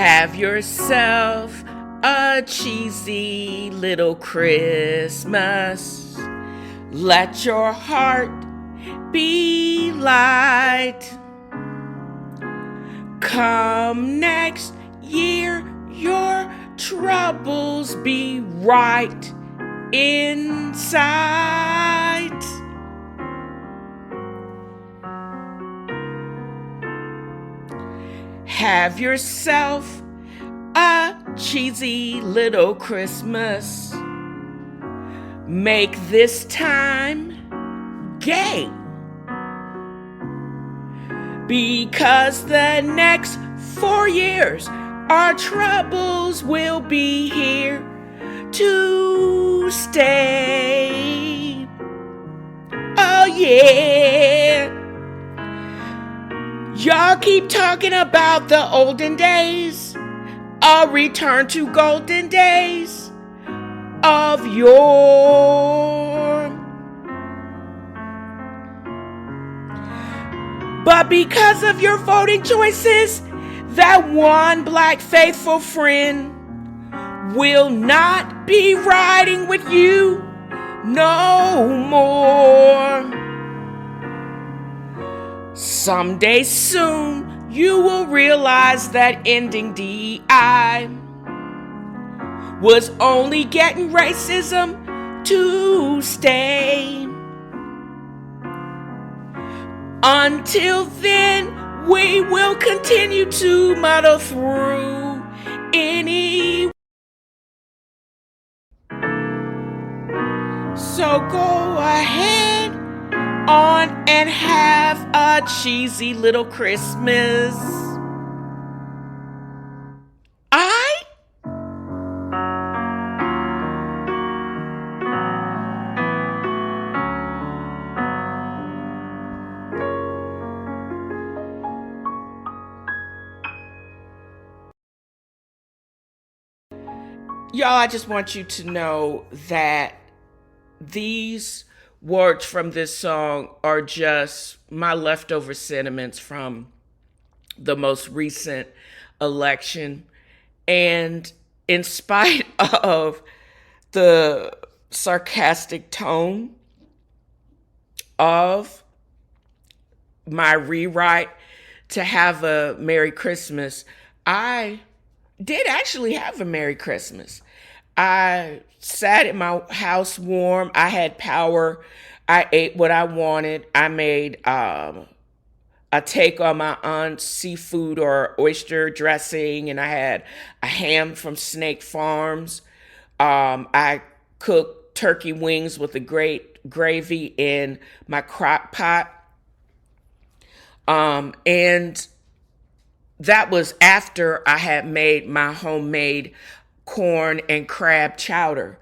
Have yourself a cheesy little Christmas. Let your heart be light. Come next year, your troubles be right in sight. Have yourself a cheesy little Christmas. Make this time gay. Because the next 4 years, our troubles will be here to stay. Oh yeah. Y'all keep talking about the olden days, a return to golden days of yore. But because of your voting choices, that one black faithful friend will not be riding with you no more. Someday soon, you will realize that ending DI was only getting racism to stay. Until then, we will continue to muddle through any. So go ahead on and have a cheesy little Christmas. Aiight? Y'all, I just want you to know that these words from this song are just my leftover sentiments from the most recent election. And in spite of the sarcastic tone of my rewrite to have a Merry Christmas, I did actually have a Merry Christmas. I sat in my house warm. I had power. I ate what I wanted. I made a take on my aunt's seafood or oyster dressing, and I had a ham from Snake Farms. I cooked turkey wings with a great gravy in my crock pot. And that was after I had made my homemade corn and crab chowder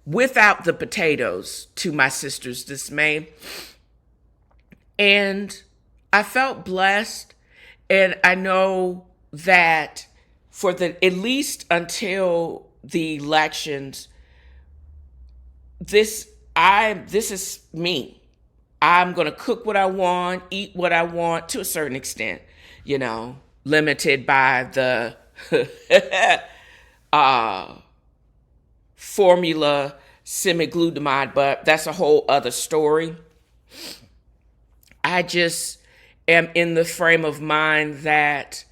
without the potatoes, to my sister's dismay. And I felt blessed. And I know that for at least until the elections, this is me. I'm going to cook what I want, eat what I want to a certain extent, limited by the formula semi-glutamide, but that's a whole other story. I just am in the frame of mind that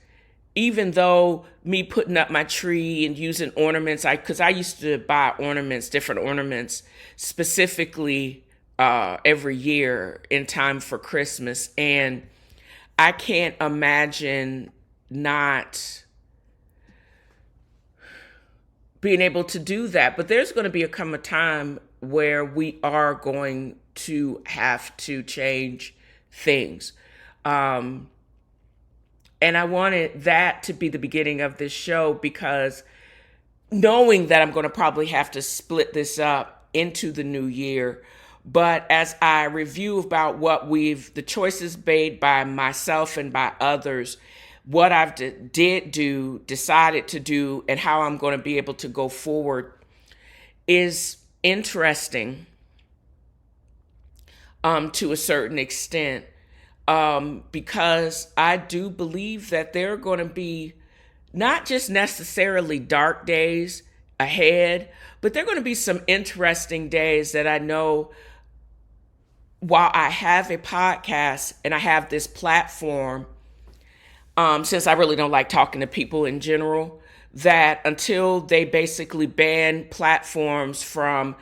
even though me putting up my tree and using ornaments, because I used to buy ornaments, different ornaments, specifically every year in time for Christmas, and I can't imagine not being able to do that. But there's going to come a time where we are going to have to change things. And I wanted that to be the beginning of this show, because knowing that I'm going to probably have to split this up into the new year. But as I review about the choices made by myself and by others, what I've decided to do, and how I'm going to be able to go forward is interesting to a certain extent, because I do believe that there are going to be not just necessarily dark days ahead, but there are going to be some interesting days that I know while I have a podcast and I have this platform, since I really don't like talking to people in general, that until they basically ban platforms from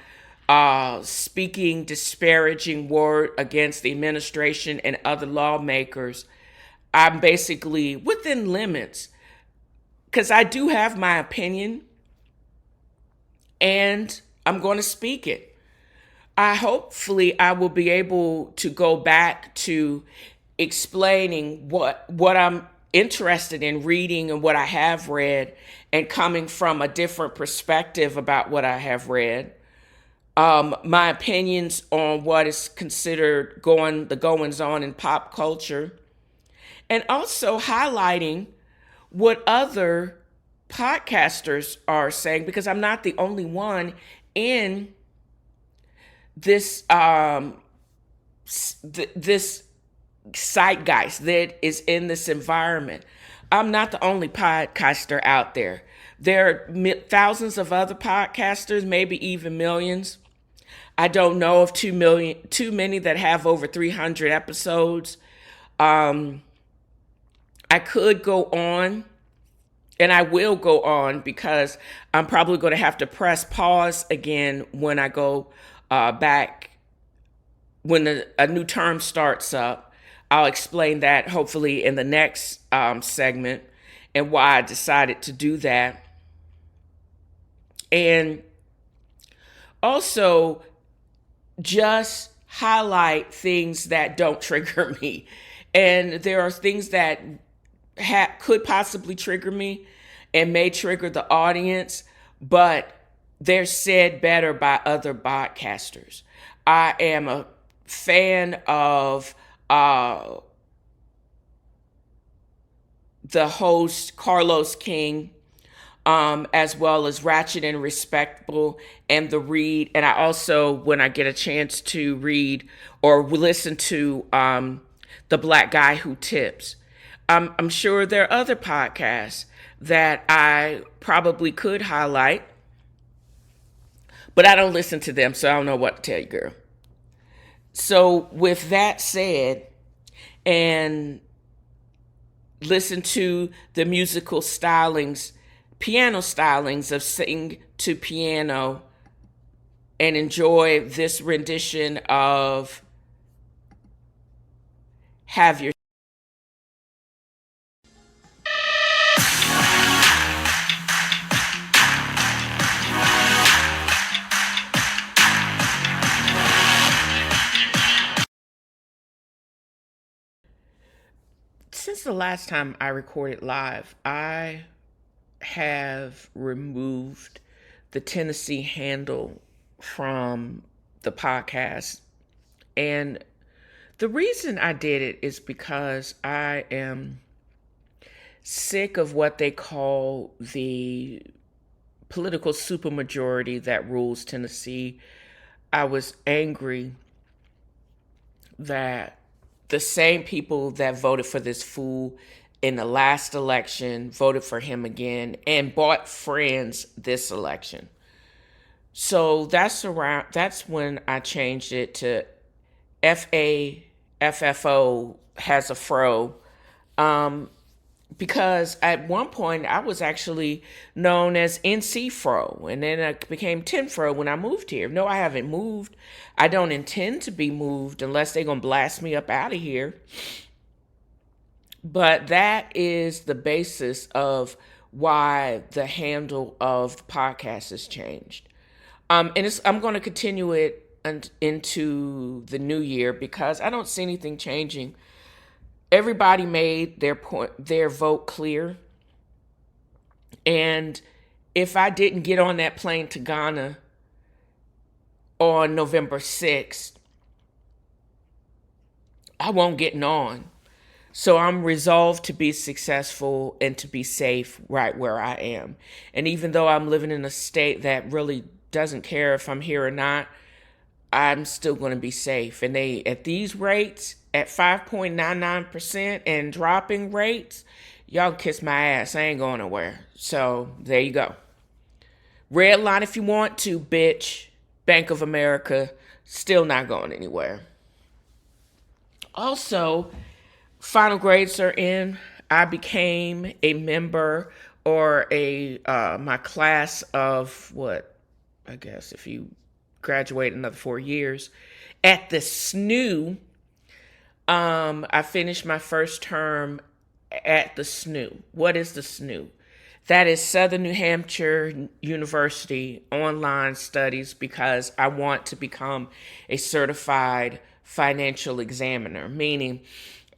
speaking disparaging word against the administration and other lawmakers, I'm basically within limits because I do have my opinion and I'm going to speak it. Hopefully I will be able to go back to explaining what I'm interested in reading and what I have read, and coming from a different perspective about what I have read. My opinions on what is considered the goings on in pop culture, and also highlighting what other podcasters are saying, because I'm not the only one in this this zeitgeist that is in this environment. I'm not the only podcaster out there. There are thousands of other podcasters, maybe even millions. I don't know of too many that have over 300 episodes. I could go on, and I will go on, because I'm probably going to have to press pause again when I go back, when a new term starts up. I'll explain that hopefully in the next segment, and why I decided to do that. And also just highlight things that don't trigger me. And there are things that could possibly trigger me and may trigger the audience, but they're said better by other podcasters. I am a fan of the host Carlos King, as well as Ratchet and Respectable and The Read. And I also, when I get a chance to read or listen to The Black Guy Who Tips. I'm sure there are other podcasts that I probably could highlight, but I don't listen to them, so I don't know what to tell you, girl. So with that said, and listen to the musical stylings, piano stylings of Sing to Piano, and enjoy this rendition of Have Your. Since the last time I recorded live, I have removed the Tennessee handle from the podcast. And the reason I did it is because I am sick of what they call the political supermajority that rules Tennessee. I was angry that the same people that voted for this fool in the last election voted for him again and bought friends this election. So that's when I changed it to F.A.A.F.F.O has a fro. Because at one point I was actually known as NC Fro, and then I became 10 Fro when I moved here. No, I haven't moved. I don't intend to be moved unless they're going to blast me up out of here. But that is the basis of why the handle of the podcast has changed. And I'm going to continue it into the new year because I don't see anything changing. Everybody made their vote clear. And if I didn't get on that plane to Ghana on November 6th, I won't get on. So I'm resolved to be successful and to be safe right where I am. And even though I'm living in a state that really doesn't care if I'm here or not, I'm still going to be safe. And at these rates, at 5.99% and dropping rates, Y'all can kiss my ass. I ain't going nowhere. So there you go. Red line if you want to, bitch. Bank of America, still not going anywhere. Also, final grades are in. I became a member or a my class of what, I guess if you graduate another 4 years at the SNU. I finished my first term at the SNU. What is the SNU? That is Southern New Hampshire University online studies, because I want to become a certified financial examiner, meaning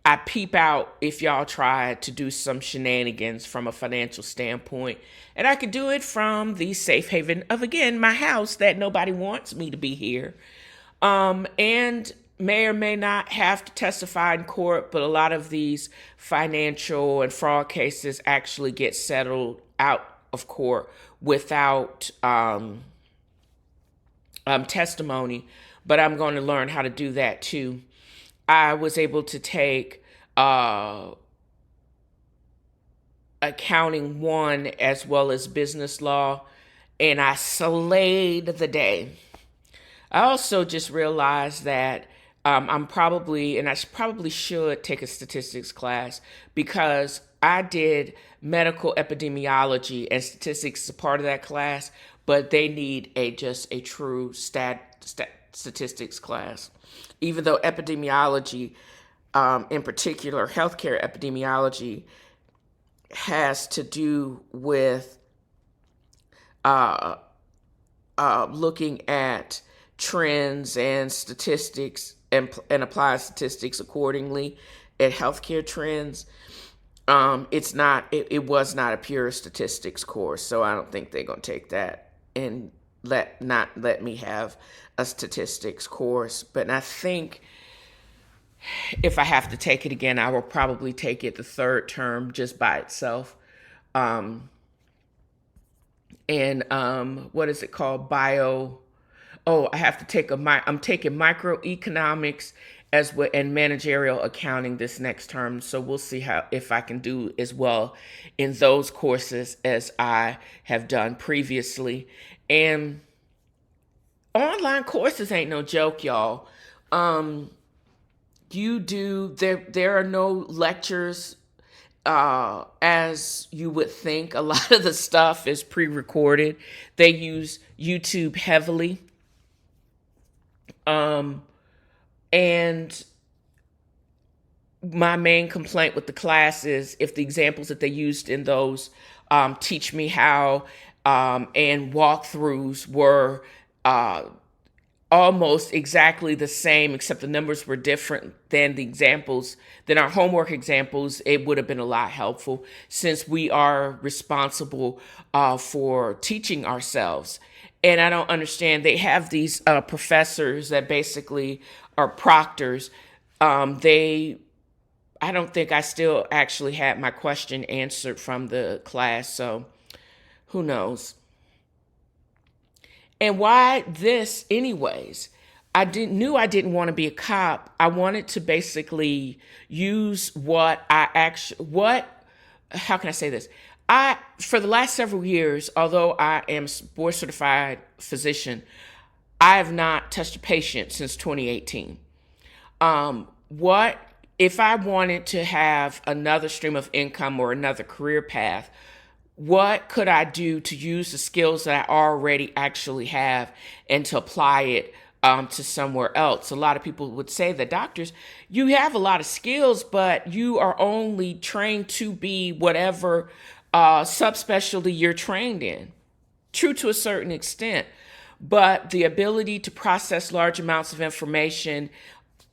I peep out if y'all try to do some shenanigans from a financial standpoint. And I could do it from the safe haven of, again, my house that nobody wants me to be here. And may or may not have to testify in court, but a lot of these financial and fraud cases actually get settled out of court without testimony. But I'm going to learn how to do that too. I was able to take accounting 1 as well as business law, and I slayed the day. I also just realized that I'm probably, and I probably should take a statistics class, because I did medical epidemiology and statistics is a part of that class, but they need just a true statistics class. Even though epidemiology, in particular healthcare epidemiology, has to do with looking at trends and statistics and apply statistics accordingly at healthcare trends. It was not a pure statistics course, so I don't think they're gonna take that and not let me have a statistics course. But I think if I have to take it again, I will probably take it the third term just by itself. What is it called? I have to take I'm taking microeconomics as well and managerial accounting this next term. So we'll see if I can do as well in those courses as I have done previously. And online courses ain't no joke, y'all. There are no lectures as you would think. A lot of the stuff is pre-recorded. They use YouTube heavily. And my main complaint with the class is if the examples that they used in those teach me how and walkthroughs were almost exactly the same, except the numbers were different than the examples, than our homework examples, it would have been a lot helpful, since we are responsible for teaching ourselves. And I don't understand. They have these professors that basically are proctors. I don't think I still actually had my question answered from the class, so who knows? And why this, anyways? I didn't want to be a cop. I wanted to basically use how can I say this? For the last several years, although I am board certified physician, I have not touched a patient since 2018. If I wanted to have another stream of income or another career path, what could I do to use the skills that I already actually have and to apply it to somewhere else? A lot of people would say that, doctors, you have a lot of skills, but you are only trained to be whatever subspecialty you're trained in. True to a certain extent, but the ability to process large amounts of information,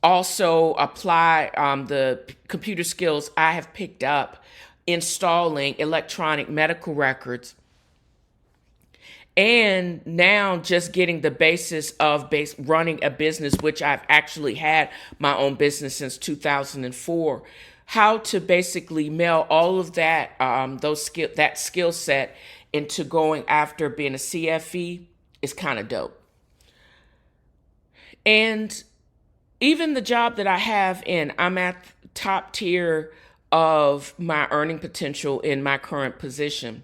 also apply the computer skills I have picked up installing electronic medical records, and now just getting the basis of running a business, which I've actually had my own business since 2004. How to basically mail all of that that skill set into going after being a CFE is kind of dope. And even the job that I have I'm at top tier of my earning potential in my current position.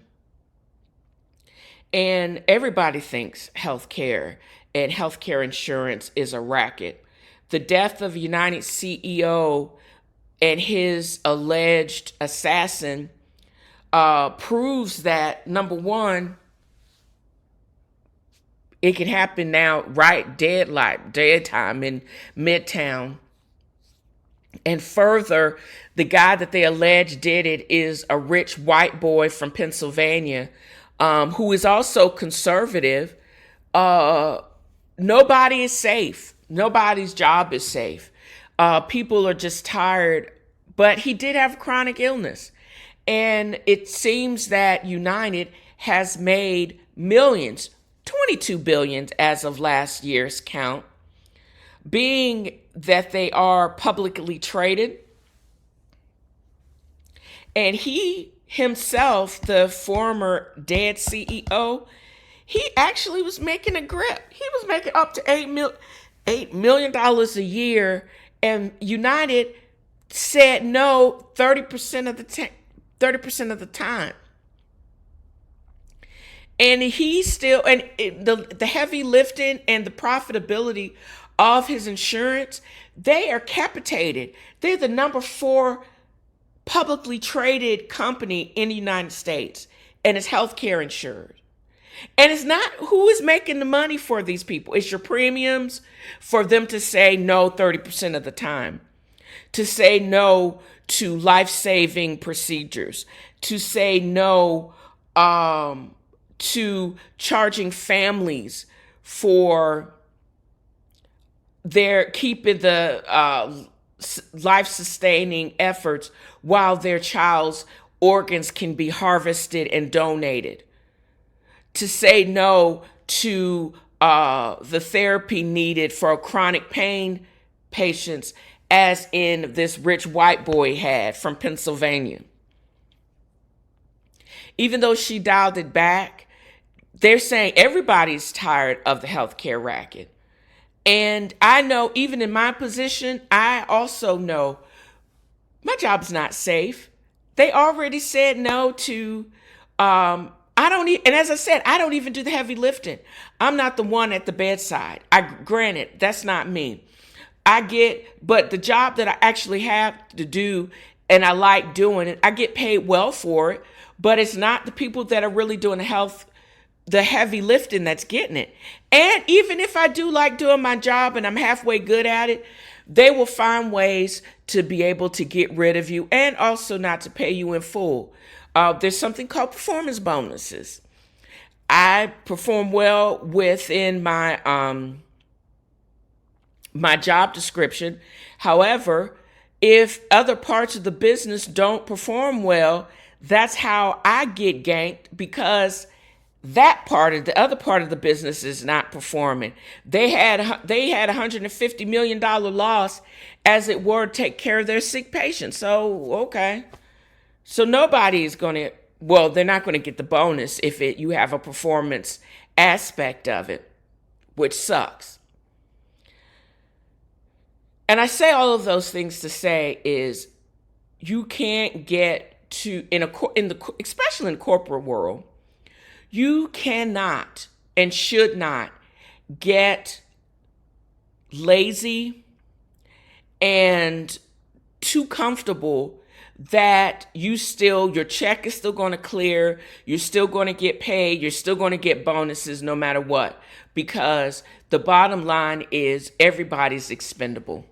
And everybody thinks healthcare and healthcare insurance is a racket. The death of United CEO and his alleged assassin proves that, number one, it can happen now, right, dead time in Midtown. And further, the guy that they allege did it is a rich white boy from Pennsylvania, who is also conservative. Nobody is safe. Nobody's job is safe. People are just tired. But he did have chronic illness. And it seems that United has made millions, 22 billion as of last year's count, being that they are publicly traded. And he himself, the former dead CEO, he actually was making a grip. He was making up to $8 million a year, and United said no 30% of the time. And he's still, and the heavy lifting and the profitability of his insurance, they are capitated. They're the number 4 publicly traded company in the United States, and it's healthcare insured. And it's not who is making the money for these people. It's your premiums for them to say no 30% of the time, to say no to life-saving procedures, to say no to charging families for their keeping the life-sustaining efforts while their child's organs can be harvested and donated, to say no to the therapy needed for chronic pain patients, as in this rich white boy had from Pennsylvania. Even though she dialed it back, they're saying everybody's tired of the healthcare racket. And I know, even in my position, I also know my job's not safe. They already said no to, I don't, and as I said, I don't even do the heavy lifting. I'm not the one at the bedside. Granted, that's not me. But the job that I actually have to do, and I like doing it, I get paid well for it, but it's not the people that are really doing the heavy lifting that's getting it. And even if I do like doing my job and I'm halfway good at it, they will find ways to be able to get rid of you and also not to pay you in full. There's something called performance bonuses. I perform well within my my job description. However, if other parts of the business don't perform well, that's how I get ganked, because the other part of the business is not performing. They had $150 million loss, as it were, to take care of their sick patients. So, okay. So nobody's going to, well, they're not going to get the bonus if you have a performance aspect of it, which sucks. And I say all of those things to say is, you can't get to, especially in the corporate world, you cannot and should not get lazy and too comfortable that your check is still going to clear, you're still going to get paid, you're still going to get bonuses no matter what. Because the bottom line is, everybody's expendable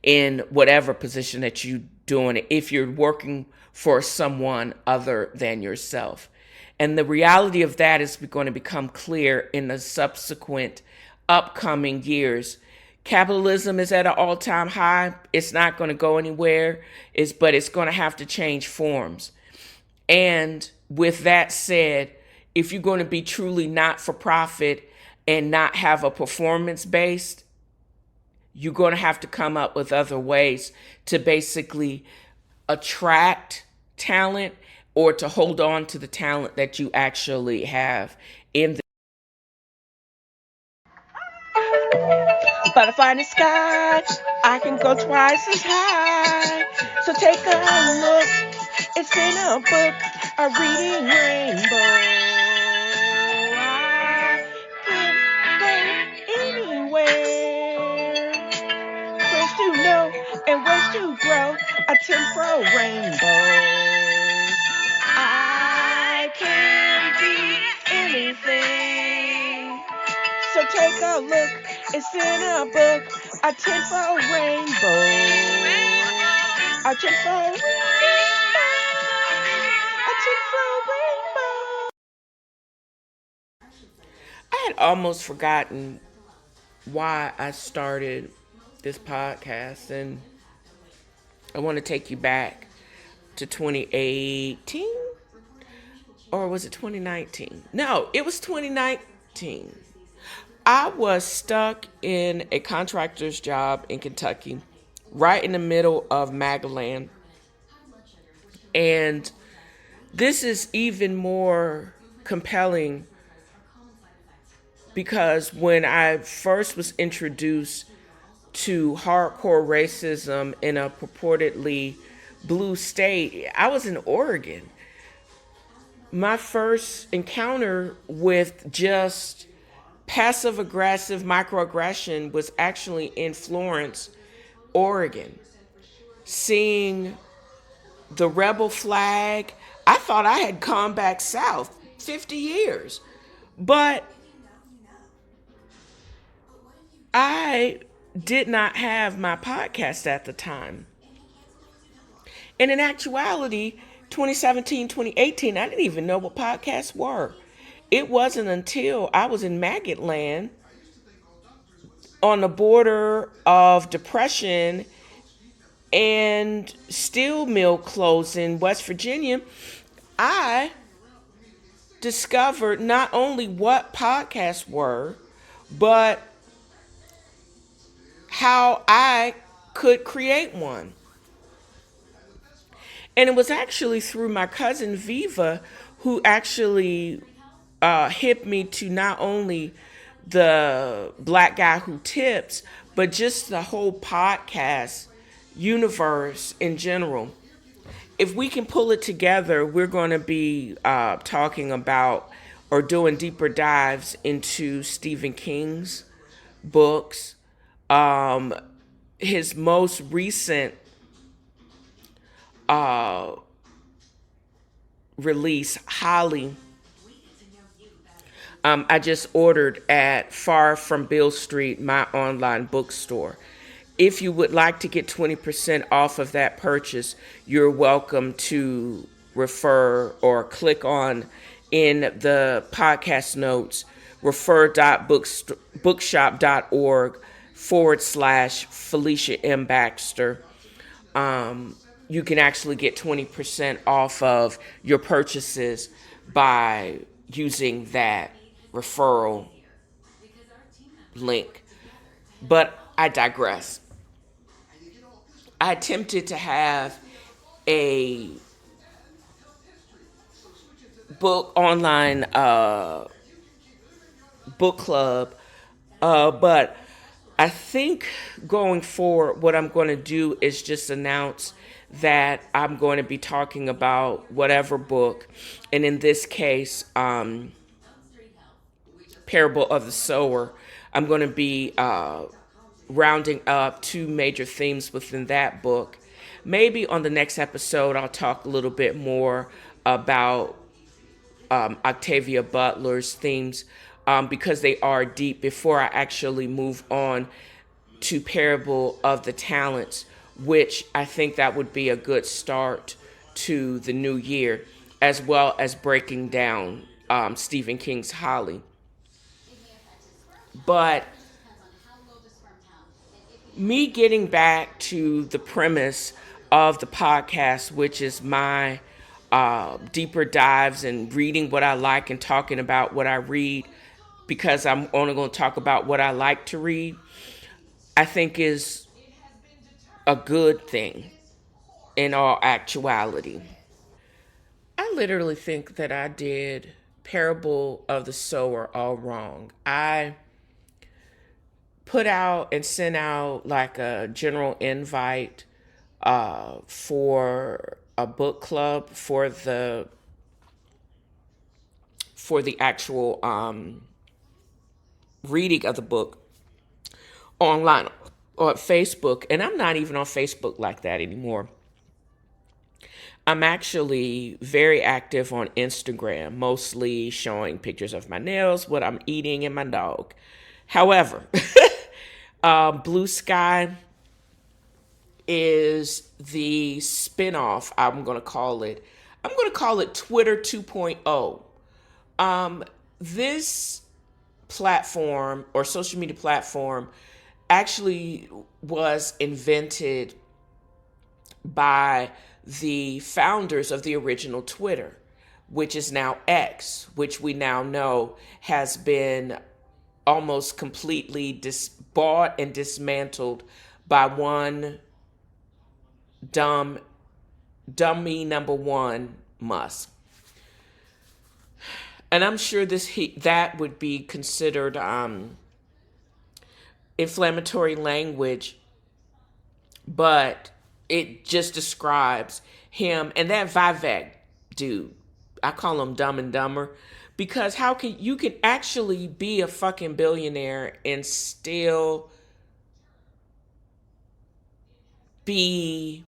in whatever position that you're doing it, if you're working for someone other than yourself. And the reality of that is going to become clear in the subsequent upcoming years. Capitalism is at an all-time high. It's not going to go anywhere, but it's going to have to change forms. And with that said, if you're going to be truly not-for-profit and not have a performance-based, you're going to have to come up with other ways to basically attract talent, or to hold on to the talent that you actually have in the Butterfly in the sky, I can go twice as high. So take a look, it's in a book, a reading rainbow. I can go anywhere. Ways to know and ways to grow, a temporal rainbow. I can be anything. So take a look, it's in a book, a tenfold rainbow. A tenfold rainbow. A tenfold rainbow. I had almost forgotten why I started this podcast, and I want to take you back to 2018, or was it 2019? No, it was 2019. I was stuck in a contractor's job in Kentucky, right in the middle of Magaland. And this is even more compelling because when I first was introduced to hardcore racism in a purportedly blue state, I was in Oregon. My first encounter with just passive aggressive microaggression was actually in Florence, Oregon. Seeing the rebel flag, I thought I had come back south 50 years. But I did not have my podcast at the time. And in actuality, 2017, 2018, I didn't even know what podcasts were. It wasn't until I was in Maggot Land on the border of depression and steel mill closed in West Virginia, I discovered not only what podcasts were, but how I could create one. And it was actually through my cousin Viva who actually hit me to not only the Black Guy Who Tips, but just the whole podcast universe in general. If we can pull it together, we're going to be talking about or doing deeper dives into Stephen King's books. Um, his most recent uh, release, Holly, I just ordered at Far From Bill Street, my online bookstore. If you would like to get 20% off of that purchase, you're welcome to refer or click on in the podcast notes refer.bookshop.org/Felicia M. Baxter. You can actually get 20% off of your purchases by using that referral link. But I digress. I attempted to have a book online book club, but I think going forward, what I'm going to do is just announce that I'm going to be talking about whatever book, and in this case, Parable of the Sower. I'm going to be rounding up two major themes within that book. Maybe on the next episode, I'll talk a little bit more about Octavia Butler's themes because they are deep before I actually move on to Parable of the Talents, which I think that would be a good start to the new year, as well as breaking down Stephen King's Holly. But me getting back to the premise of the podcast, which is my deeper dives and reading what I like and talking about what I read, because I'm only going to talk about what I like to read, I think is a good thing in all actuality. I literally think that I did Parable of the Sower all wrong. I put out and sent out like a general invite for a book club for the actual reading of the book online or Facebook. And I'm not even on Facebook like that anymore. I'm actually very active on Instagram, mostly showing pictures of my nails, what I'm eating, and my dog. However, Blue Sky is the spinoff, I'm going to call it. I'm going to call it Twitter 2.0. This platform or social media platform actually was invented by the founders of the original Twitter, which is now X, which we now know has been almost completely bought and dismantled by one dummy number one, Musk. And I'm sure that would be considered inflammatory language, but it just describes him and that Vivek dude. I call him Dumb and Dumber because how can you can actually be a fucking billionaire and still be.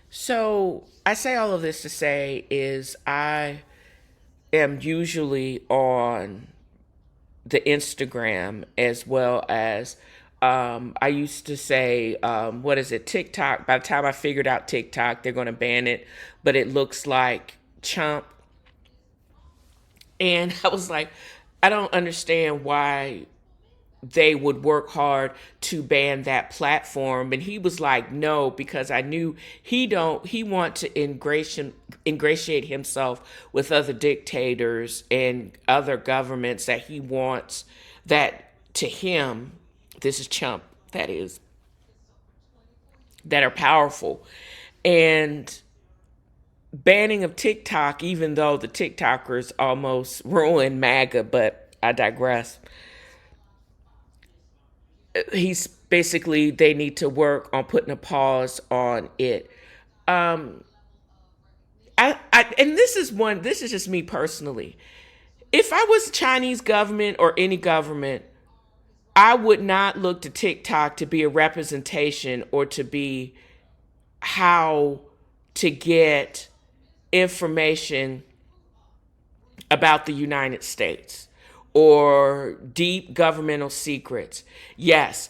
So I say all of this to say is I am usually on the Instagram as well as I used to say, what is it, TikTok. By the time I figured out TikTok, they're going to ban it, but it looks like chump. And I was like, I don't understand why they would work hard to ban that platform. And he was like, no, because I knew he want to ingratiate himself with other dictators and other governments that he wants that to him, this is chump, that is, that are powerful. And banning of TikTok, even though the TikTokers almost ruined MAGA, but I digress. He's basically they need to work on putting a pause on it. Um, and this is just me personally. If I was Chinese government or any government, I would not look to TikTok to be a representation or to be how to get information about the United States or deep governmental secrets. Yes,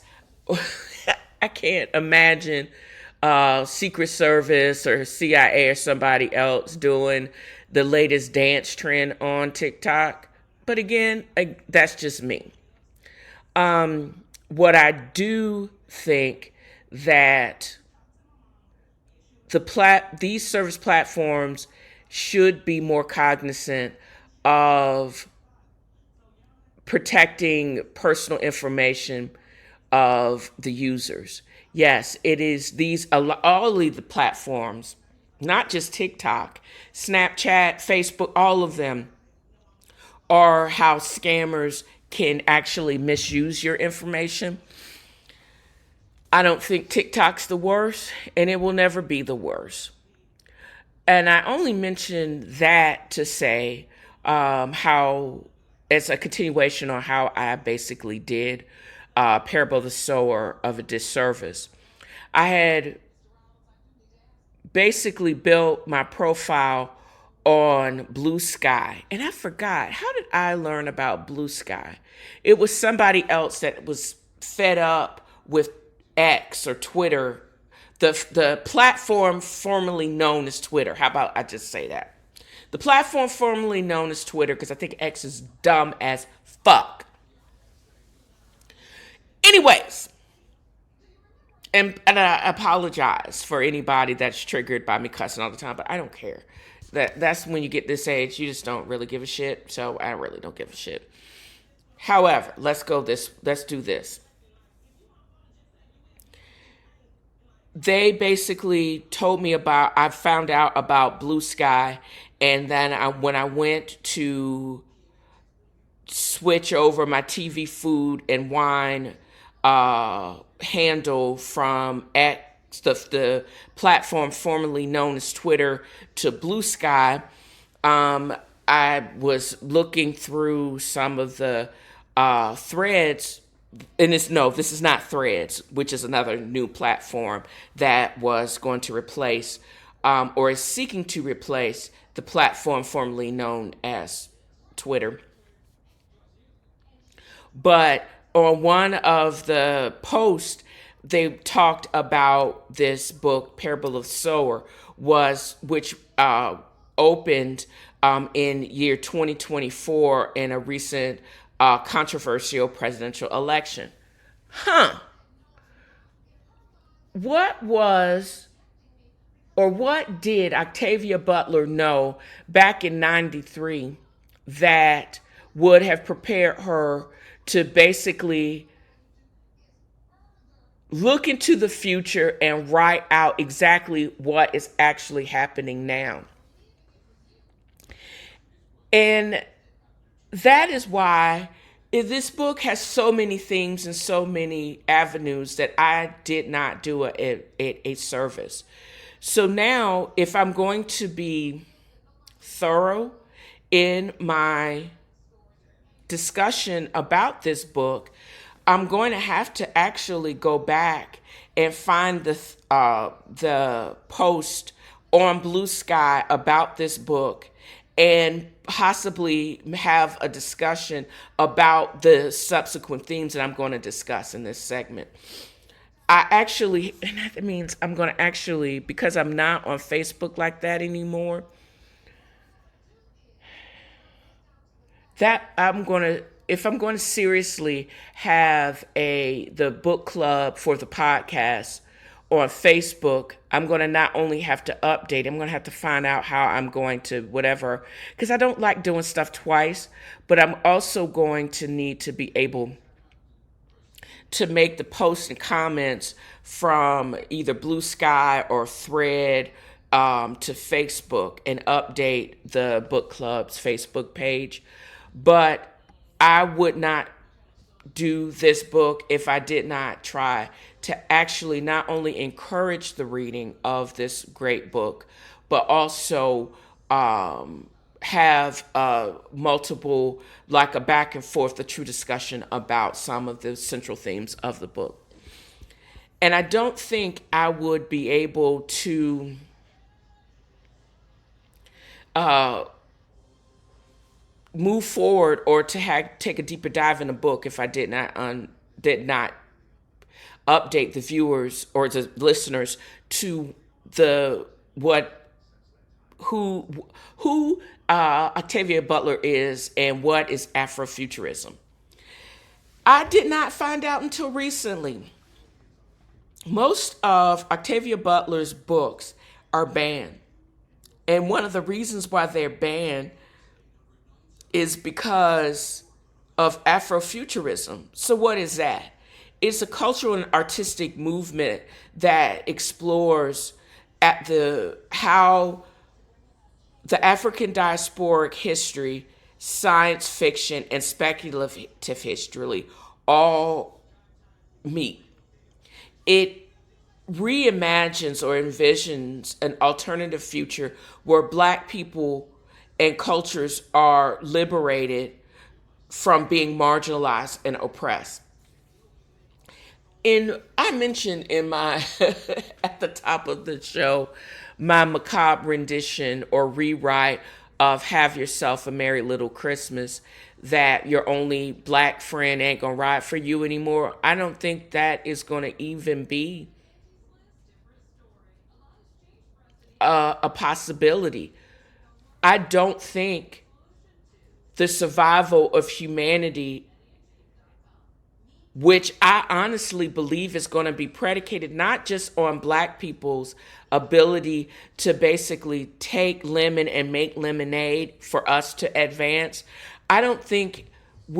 I can't imagine Secret Service or CIA or somebody else doing the latest dance trend on TikTok. But again, that's just me. What I do think that these service platforms should be more cognizant of protecting personal information of the users. Yes, it is all of the platforms, not just TikTok, Snapchat, Facebook, all of them are how scammers can actually misuse your information. I don't think TikTok's the worst, and it will never be the worst. And I only mention that to say how it's a continuation on how I basically did Parable of the Sower of a disservice. I had basically built my profile on Blue Sky. And I forgot, how did I learn about Blue Sky? It was somebody else that was fed up with X or Twitter, the platform formerly known as Twitter. How about I just say that? The platform formerly known as Twitter, because I think X is dumb as fuck. Anyways, and I apologize for anybody that's triggered by me cussing all the time, but I don't care. That's when you get this age, you just don't really give a shit. So I really don't give a shit. However, let's do this. They basically told me I found out about Blue Sky, and then when I went switch over my TV, food, and wine handle from X, the platform formerly known as Twitter, to Blue Sky. I was looking through some of the threads, and this is not Threads, which is another new platform that was going to replace, or is seeking to replace, the platform formerly known as Twitter. But on one of the posts, they talked about this book, Parable of the Sower, which opened in year 2024 in a recent controversial presidential election. What was or what did Octavia Butler know back in 93 that would have prepared her to basically look into the future and write out exactly what is actually happening now? And that is why this book has so many themes and so many avenues that I did not do a service. So now, if I'm going to be thorough in my discussion about this book, I'm going to have to actually go back and find the post on Blue Sky about this book and possibly have a discussion about the subsequent themes that I'm going to discuss in this segment. And that means I'm going to actually, because I'm not on Facebook like that anymore, if I'm going to seriously have the book club for the podcast on Facebook, I'm going to not only have to update, I'm going to have to find out how I'm going to whatever, because I don't like doing stuff twice, but I'm also going to need to be able to make the posts and comments from either Blue Sky or Thread to Facebook and update the book club's Facebook page. But I would not do this book if I did not try to actually not only encourage the reading of this great book, but also have multiple, like a back and forth, a true discussion about some of the central themes of the book. And I don't think I would be able to move forward or to take a deeper dive in a book if I did not update the viewers or the listeners to who Octavia Butler is and what is Afrofuturism. I did not find out until recently. Most of Octavia Butler's books are banned. And one of the reasons why they're banned is because of Afrofuturism. So what is that? It's a cultural and artistic movement that explores how the African diasporic history, science fiction, and speculative history all meet. It reimagines or envisions an alternative future where Black people and cultures are liberated from being marginalized and oppressed. I mentioned in my at the top of the show my macabre rendition or rewrite of "Have Yourself a Merry Little Christmas," that your only Black friend ain't gonna ride for you anymore. I don't think that is gonna even be a possibility. I don't think the survival of humanity, which I honestly believe is going to be predicated not just on Black people's ability to basically take lemon and make lemonade for us to advance. I don't think it's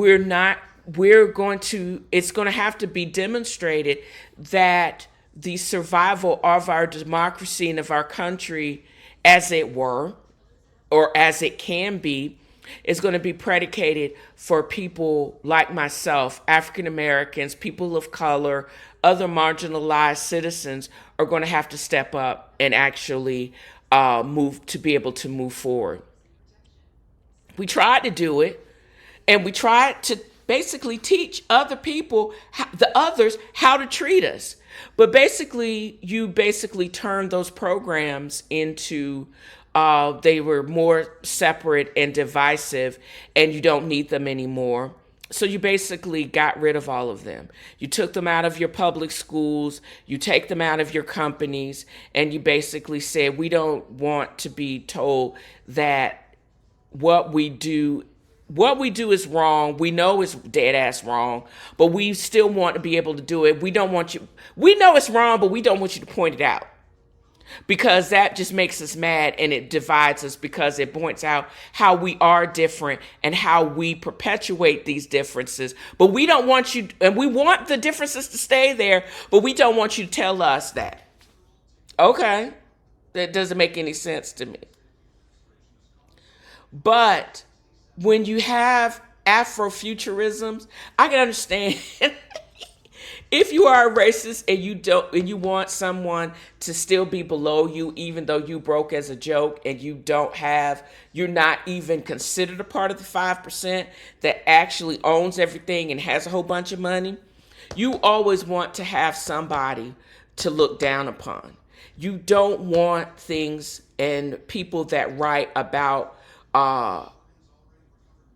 going to have to be demonstrated that the survival of our democracy and of our country, as it were, or as it can be, It's going to be predicated for people like myself, African Americans, people of color, other marginalized citizens are going to have to step up and actually move to be able to move forward. We tried to do it, and we tried to basically teach other people, the others, how to treat us. But basically, you basically turned those programs into they were more separate and divisive, and you don't need them anymore. So you basically got rid of all of them. You took them out of your public schools, you take them out of your companies, and you basically said, we don't want to be told that what we do is wrong. We know it's dead ass wrong, but we still want to be able to do it. We don't want you, we know it's wrong, but we don't want you to point it out, because that just makes us mad and it divides us, because it points out how we are different and how we perpetuate these differences. But we don't want you, and we want the differences to stay there, but we don't want you to tell us that. Okay, that doesn't make any sense to me. But when you have Afrofuturisms, I can understand if you are a racist and you want someone to still be below you, even though you broke as a joke and you're not even considered a part of the 5% that actually owns everything and has a whole bunch of money. You always want to have somebody to look down upon. You don't want things and people that write about a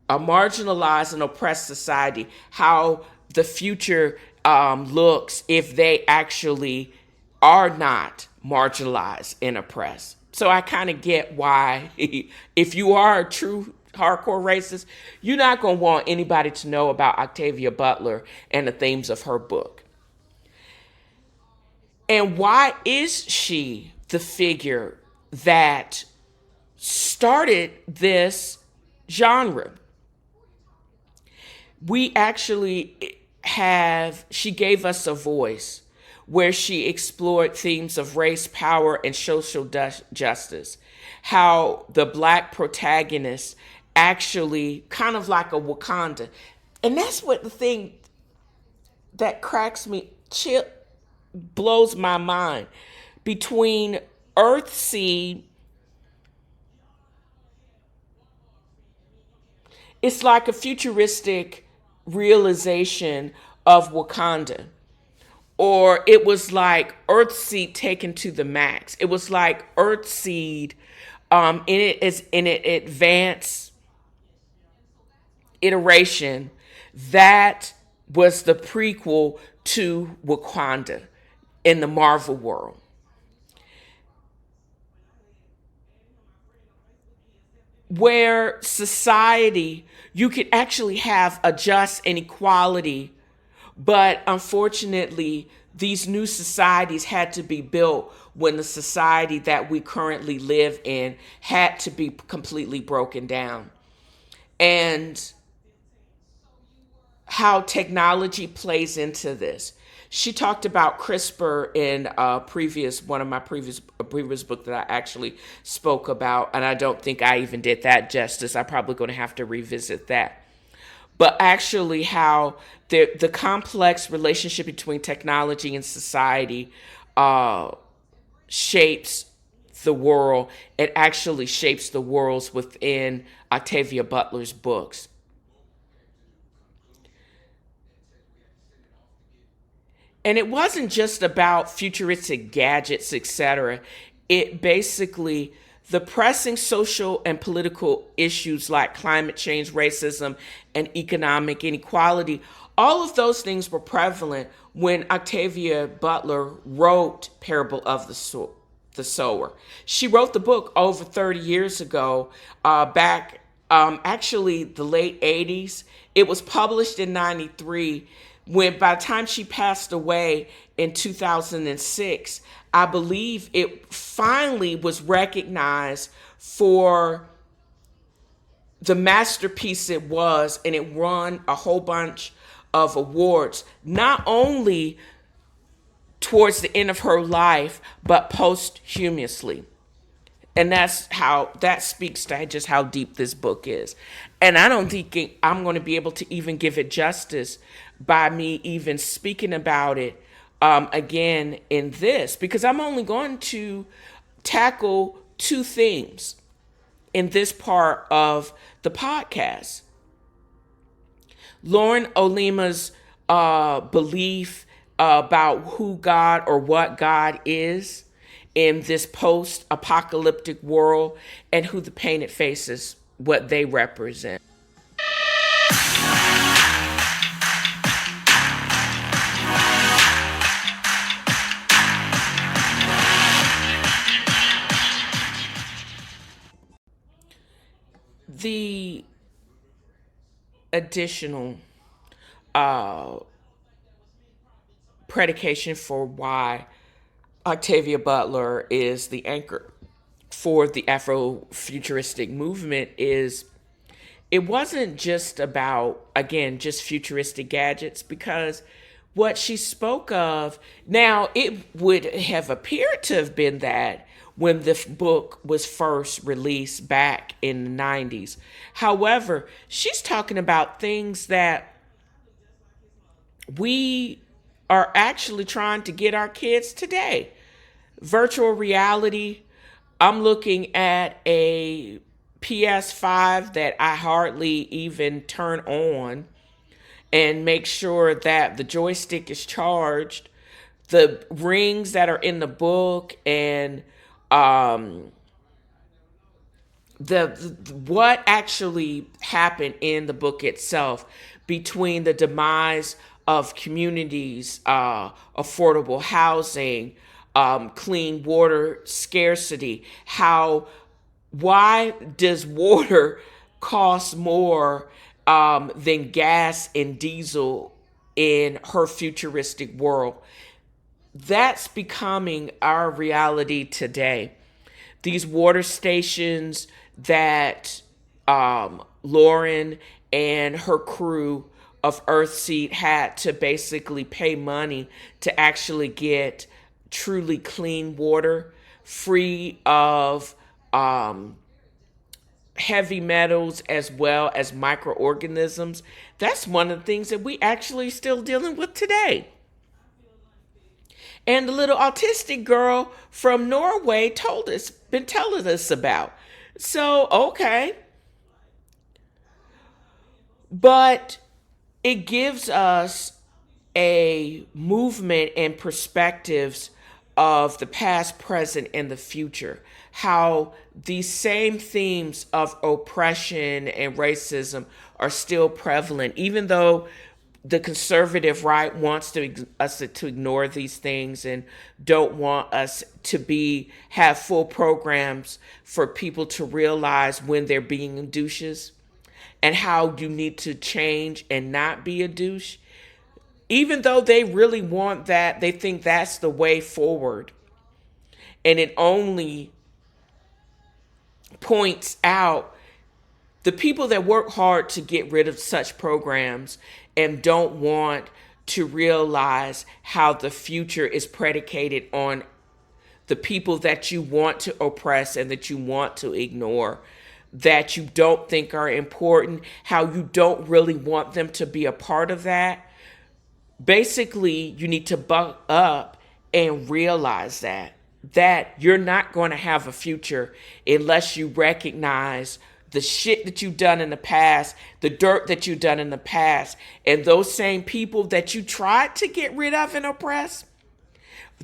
marginalized and oppressed society, how the future looks if they actually are not marginalized and oppressed. So I kind of get why, if you are a true hardcore racist, you're not going to want anybody to know about Octavia Butler and the themes of her book. And why is she the figure that started this genre? We actually she gave us a voice where she explored themes of race, power, and social justice. How the Black protagonist actually kind of like a Wakanda. And that's what the thing that cracks me, blows my mind. Between Earthseed, it's like a futuristic realization of Wakanda. Or it was like Earthseed taken to the max. It was like Earthseed in an advanced iteration that was the prequel to Wakanda in the Marvel world. Where society, you could actually have a just and equality, but unfortunately, these new societies had to be built when the society that we currently live in had to be completely broken down. And how technology plays into this. She talked about CRISPR in one of my previous book that I actually spoke about, and I don't think I even did that justice. I'm probably going to have to revisit that. But actually how the complex relationship between technology and society shapes the world. It actually shapes the worlds within Octavia Butler's books. And it wasn't just about futuristic gadgets, etc. It basically, the pressing social and political issues like climate change, racism, and economic inequality, all of those things were prevalent when Octavia Butler wrote Parable of the Sower. She wrote the book over 30 years ago, back actually the late 80s. It was published in 93. When by the time she passed away in 2006, I believe it finally was recognized for the masterpiece it was, and it won a whole bunch of awards, not only towards the end of her life, but posthumously. And that speaks to just how deep this book is. And I don't think I'm going to be able to even give it justice by me even speaking about it again in this, because I'm only going to tackle two themes in this part of the podcast. Lauren Olima's belief about who God or what God is in this post-apocalyptic world, and who the painted faces, what they represent. The additional uh, predication for why Octavia Butler is the anchor for the Afrofuturistic movement is it wasn't just about, again, just futuristic gadgets, because what she spoke of, now it would have appeared to have been that when the book was first released back in the 90s. However, she's talking about things that we are actually trying to get our kids today. Virtual reality. I'm looking at a PS5 that I hardly even turn on and make sure that the joystick is charged. The rings that are in the book, and the what actually happened in the book itself, between the demise of communities, affordable housing, clean water scarcity. Why does water cost more than gas and diesel in her futuristic world? That's becoming our reality today. These water stations that Lauren and her crew of Earthseed had to basically pay money to actually get truly clean water, free of heavy metals as well as microorganisms. That's one of the things that we actually still dealing with today. And the little autistic girl from Norway been telling us about. So, okay. But it gives us a movement and perspectives of the past, present, and the future. How these same themes of oppression and racism are still prevalent, even though the conservative right wants us to ignore these things and don't want us to have full programs for people to realize when they're being douches and how you need to change and not be a douche. Even though they really want that, they think that's the way forward. And it only points out the people that work hard to get rid of such programs and don't want to realize how the future is predicated on the people that you want to oppress and that you want to ignore, that you don't think are important, how you don't really want them to be a part of that. Basically, you need to buck up and realize that you're not going to have a future unless you recognize the shit that you've done in the past, the dirt that you've done in the past, and those same people that you tried to get rid of and oppress.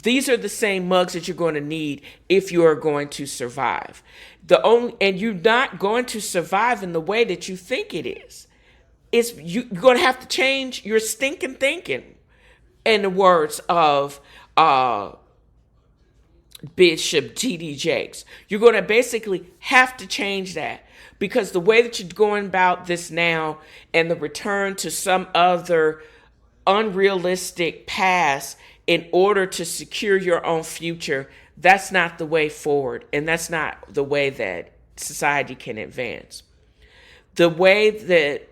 These are the same mugs that you're going to need if you are going to survive. And you're not going to survive in the way that you think it is. You're going to have to change your stinking thinking, in the words of Bishop T.D. Jakes. You're going to basically have to change that, because the way that you're going about this now and the return to some other unrealistic past in order to secure your own future, that's not the way forward. And that's not the way that society can advance. The way that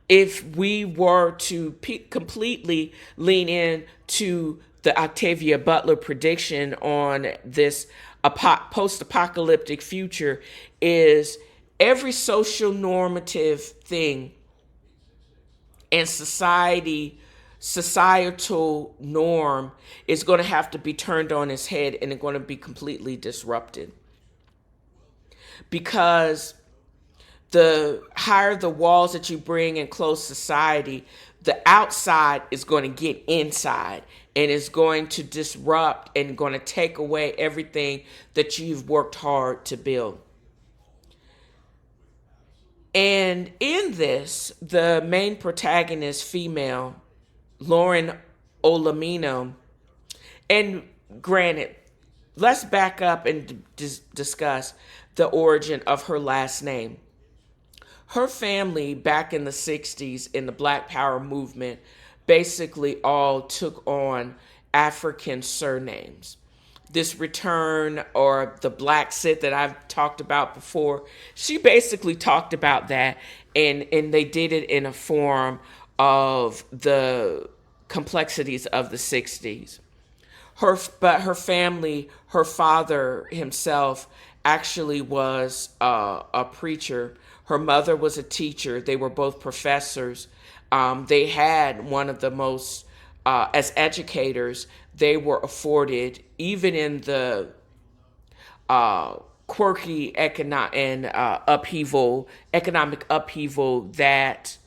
if we were to completely lean in to the Octavia Butler prediction on this a post-apocalyptic future is every social normative thing and societal norm is going to have to be turned on its head, and it's going to be completely disrupted, because the higher the walls that you bring in closed society, the outside is going to get inside and is going to disrupt and going to take away everything that you've worked hard to build. And in this, the main protagonist, female, Lauren Olamino, and granted, let's back up and discuss the origin of her last name. Her family back in the 60s in the Black Power movement basically all took on African surnames. This return, or the Black Sit that I've talked about before, she basically talked about that, and they did it in a form of the complexities of the 60s. Her family, her father himself actually was a preacher. Her mother was a teacher. They were both professors. They had one of the most, as educators, they were afforded, even in the quirky economic upheaval that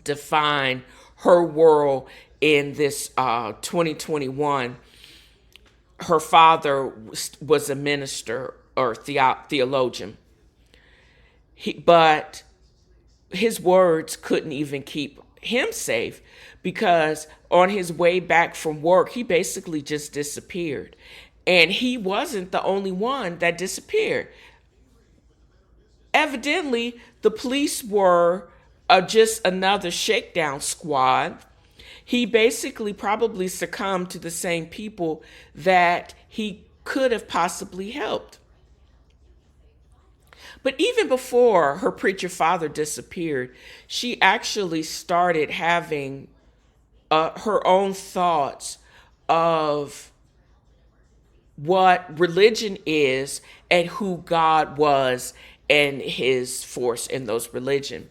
defined her world in this 2021. Her father was a minister or theologian. But his words couldn't even keep him safe, because on his way back from work, he basically just disappeared. And he wasn't the only one that disappeared. Evidently, the police were just another shakedown squad. He basically probably succumbed to the same people that he could have possibly helped. But even before her preacher father disappeared, she actually started having her own thoughts of what religion is and who God was and his force in those religion.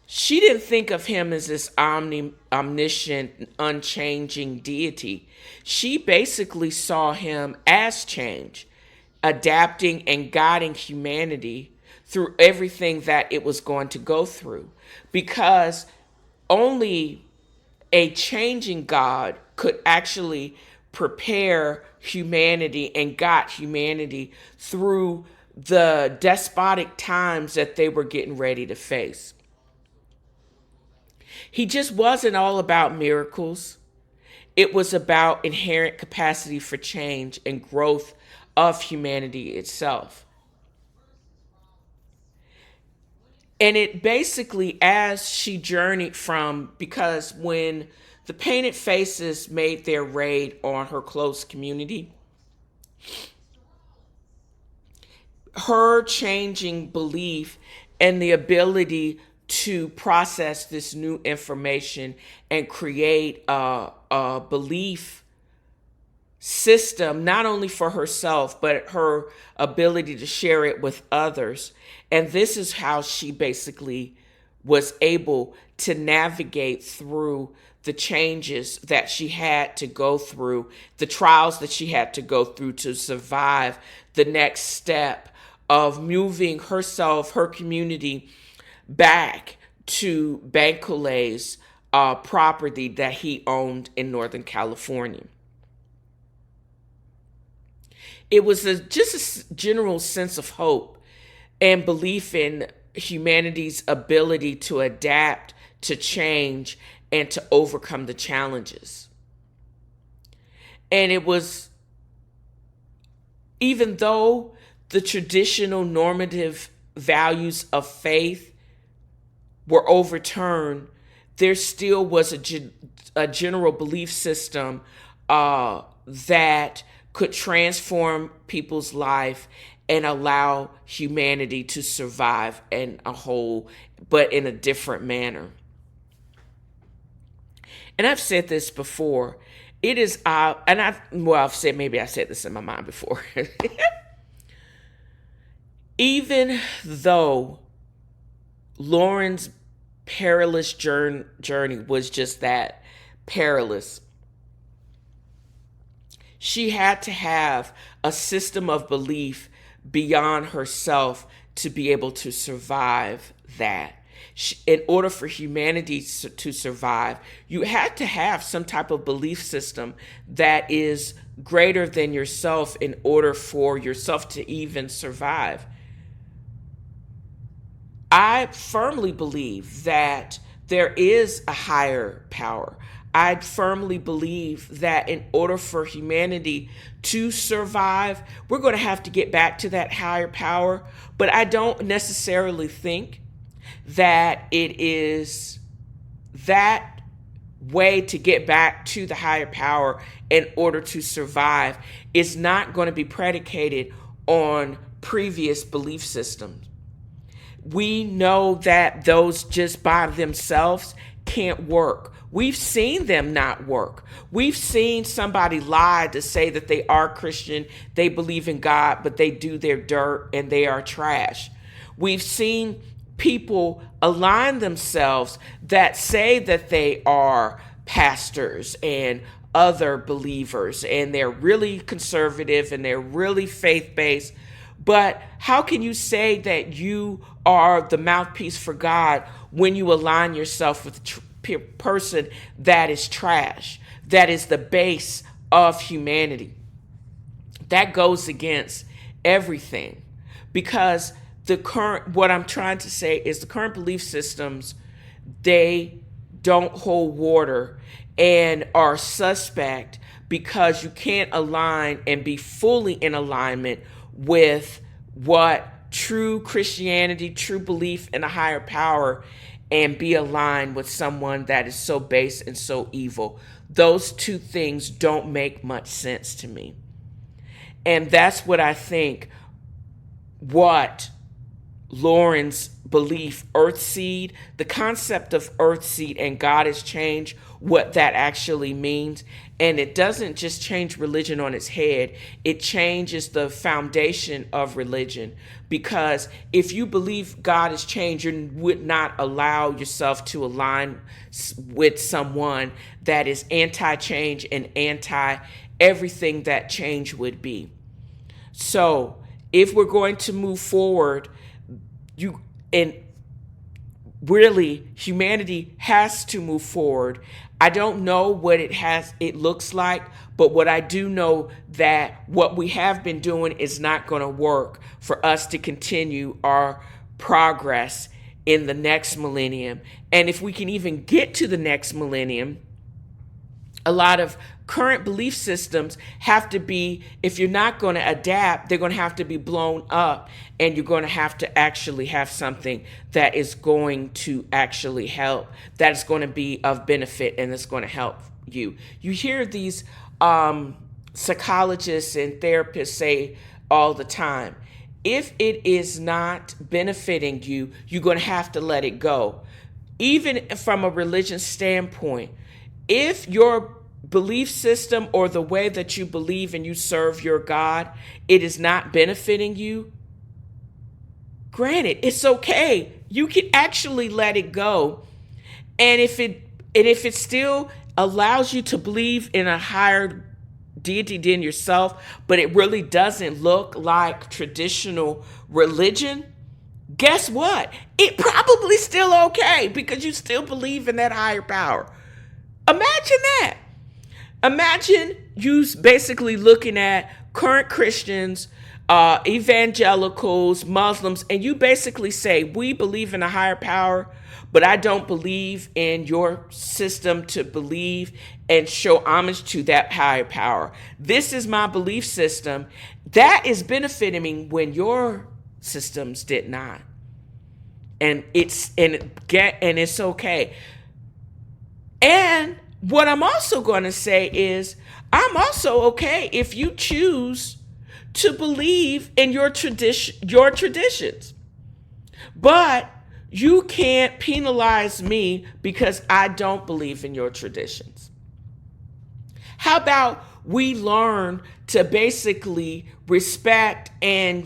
She didn't think of him as this omniscient, unchanging deity. She basically saw him as change, adapting and guiding humanity through everything that it was going to go through. Because only a changing God could actually prepare humanity and guide humanity through the despotic times that they were getting ready to face. He just wasn't all about miracles. It was about inherent capacity for change and growth of humanity itself. And it basically, as she journeyed from, because when the Painted Faces made their raid on her close community, her changing belief and the ability to process this new information and create a belief system, not only for herself, but her ability to share it with others. And this is how she basically was able to navigate through the changes that she had to go through, the trials that she had to go through to survive the next step of moving herself, her community, back to Bancolet's property that he owned in Northern California. It was just a general sense of hope and belief in humanity's ability to adapt, to change, and to overcome the challenges. And it was, even though the traditional normative values of faith were overturned, there still was a general belief system that could transform people's life and allow humanity to survive in a whole, but in a different manner. And I've said this before, it is, and I've said, maybe I said this in my mind before. Even though Lauren's perilous journey was just that, perilous, she had to have a system of belief beyond herself to be able to survive that. In order for humanity to survive, you had to have some type of belief system that is greater than yourself in order for yourself to even survive. I firmly believe that there is a higher power. I firmly believe that in order for humanity to survive, we're going to have to get back to that higher power. But I don't necessarily think that it is that way to get back to the higher power in order to survive is not going to be predicated on previous belief systems. We know that those just by themselves can't work. We've seen them not work. We've seen somebody lie to say that they are Christian, they believe in God, but they do their dirt and they are trash. We've seen people align themselves that say that they are pastors and other believers and they're really conservative and they're really faith-based. But how can you say that you are the mouthpiece for God when you align yourself with a person that is trash, that is the base of humanity? That goes against everything, because what I'm trying to say is the current belief systems, they don't hold water and are suspect because you can't align and be fully in alignment with what true Christianity, true belief in a higher power, and be aligned with someone that is so base and so evil. Those two things don't make much sense to me. And that's what I think what Lauren's belief, Earthseed, the concept of Earthseed and God has changed, what that actually means. And it doesn't just change religion on its head, it changes the foundation of religion. Because if you believe God has changed, you would not allow yourself to align with someone that is anti-change and anti everything that change would be. So if we're going to move forward, really, humanity has to move forward. I don't know what it looks like, but what I do know that what we have been doing is not going to work for us to continue our progress in the next millennium. And if we can even get to the next millennium, a lot of current belief systems have to be, if you're not going to adapt, they're going to have to be blown up, and you're going to have to actually have something that is going to actually help, that is going to be of benefit, and it's going to help you. You hear these psychologists and therapists say all the time, if it is not benefiting you, you're going to have to let it go. Even from a religious standpoint, if your belief system or the way that you believe and you serve your God, it is not benefiting you, granted, it's okay. You can actually let it go. And if it still allows you to believe in a higher deity than yourself, but it really doesn't look like traditional religion, guess what? It probably still okay because you still believe in that higher power. Imagine that. Imagine you basically looking at current Christians, evangelicals, Muslims, and you basically say, we believe in a higher power, but I don't believe in your system to believe and show homage to that higher power. This is my belief system. That is benefiting me when your systems did not. And it's okay. And what I'm also going to say is, I'm also okay if you choose to believe in your traditions. But you can't penalize me because I don't believe in your traditions. How about we learn to basically respect and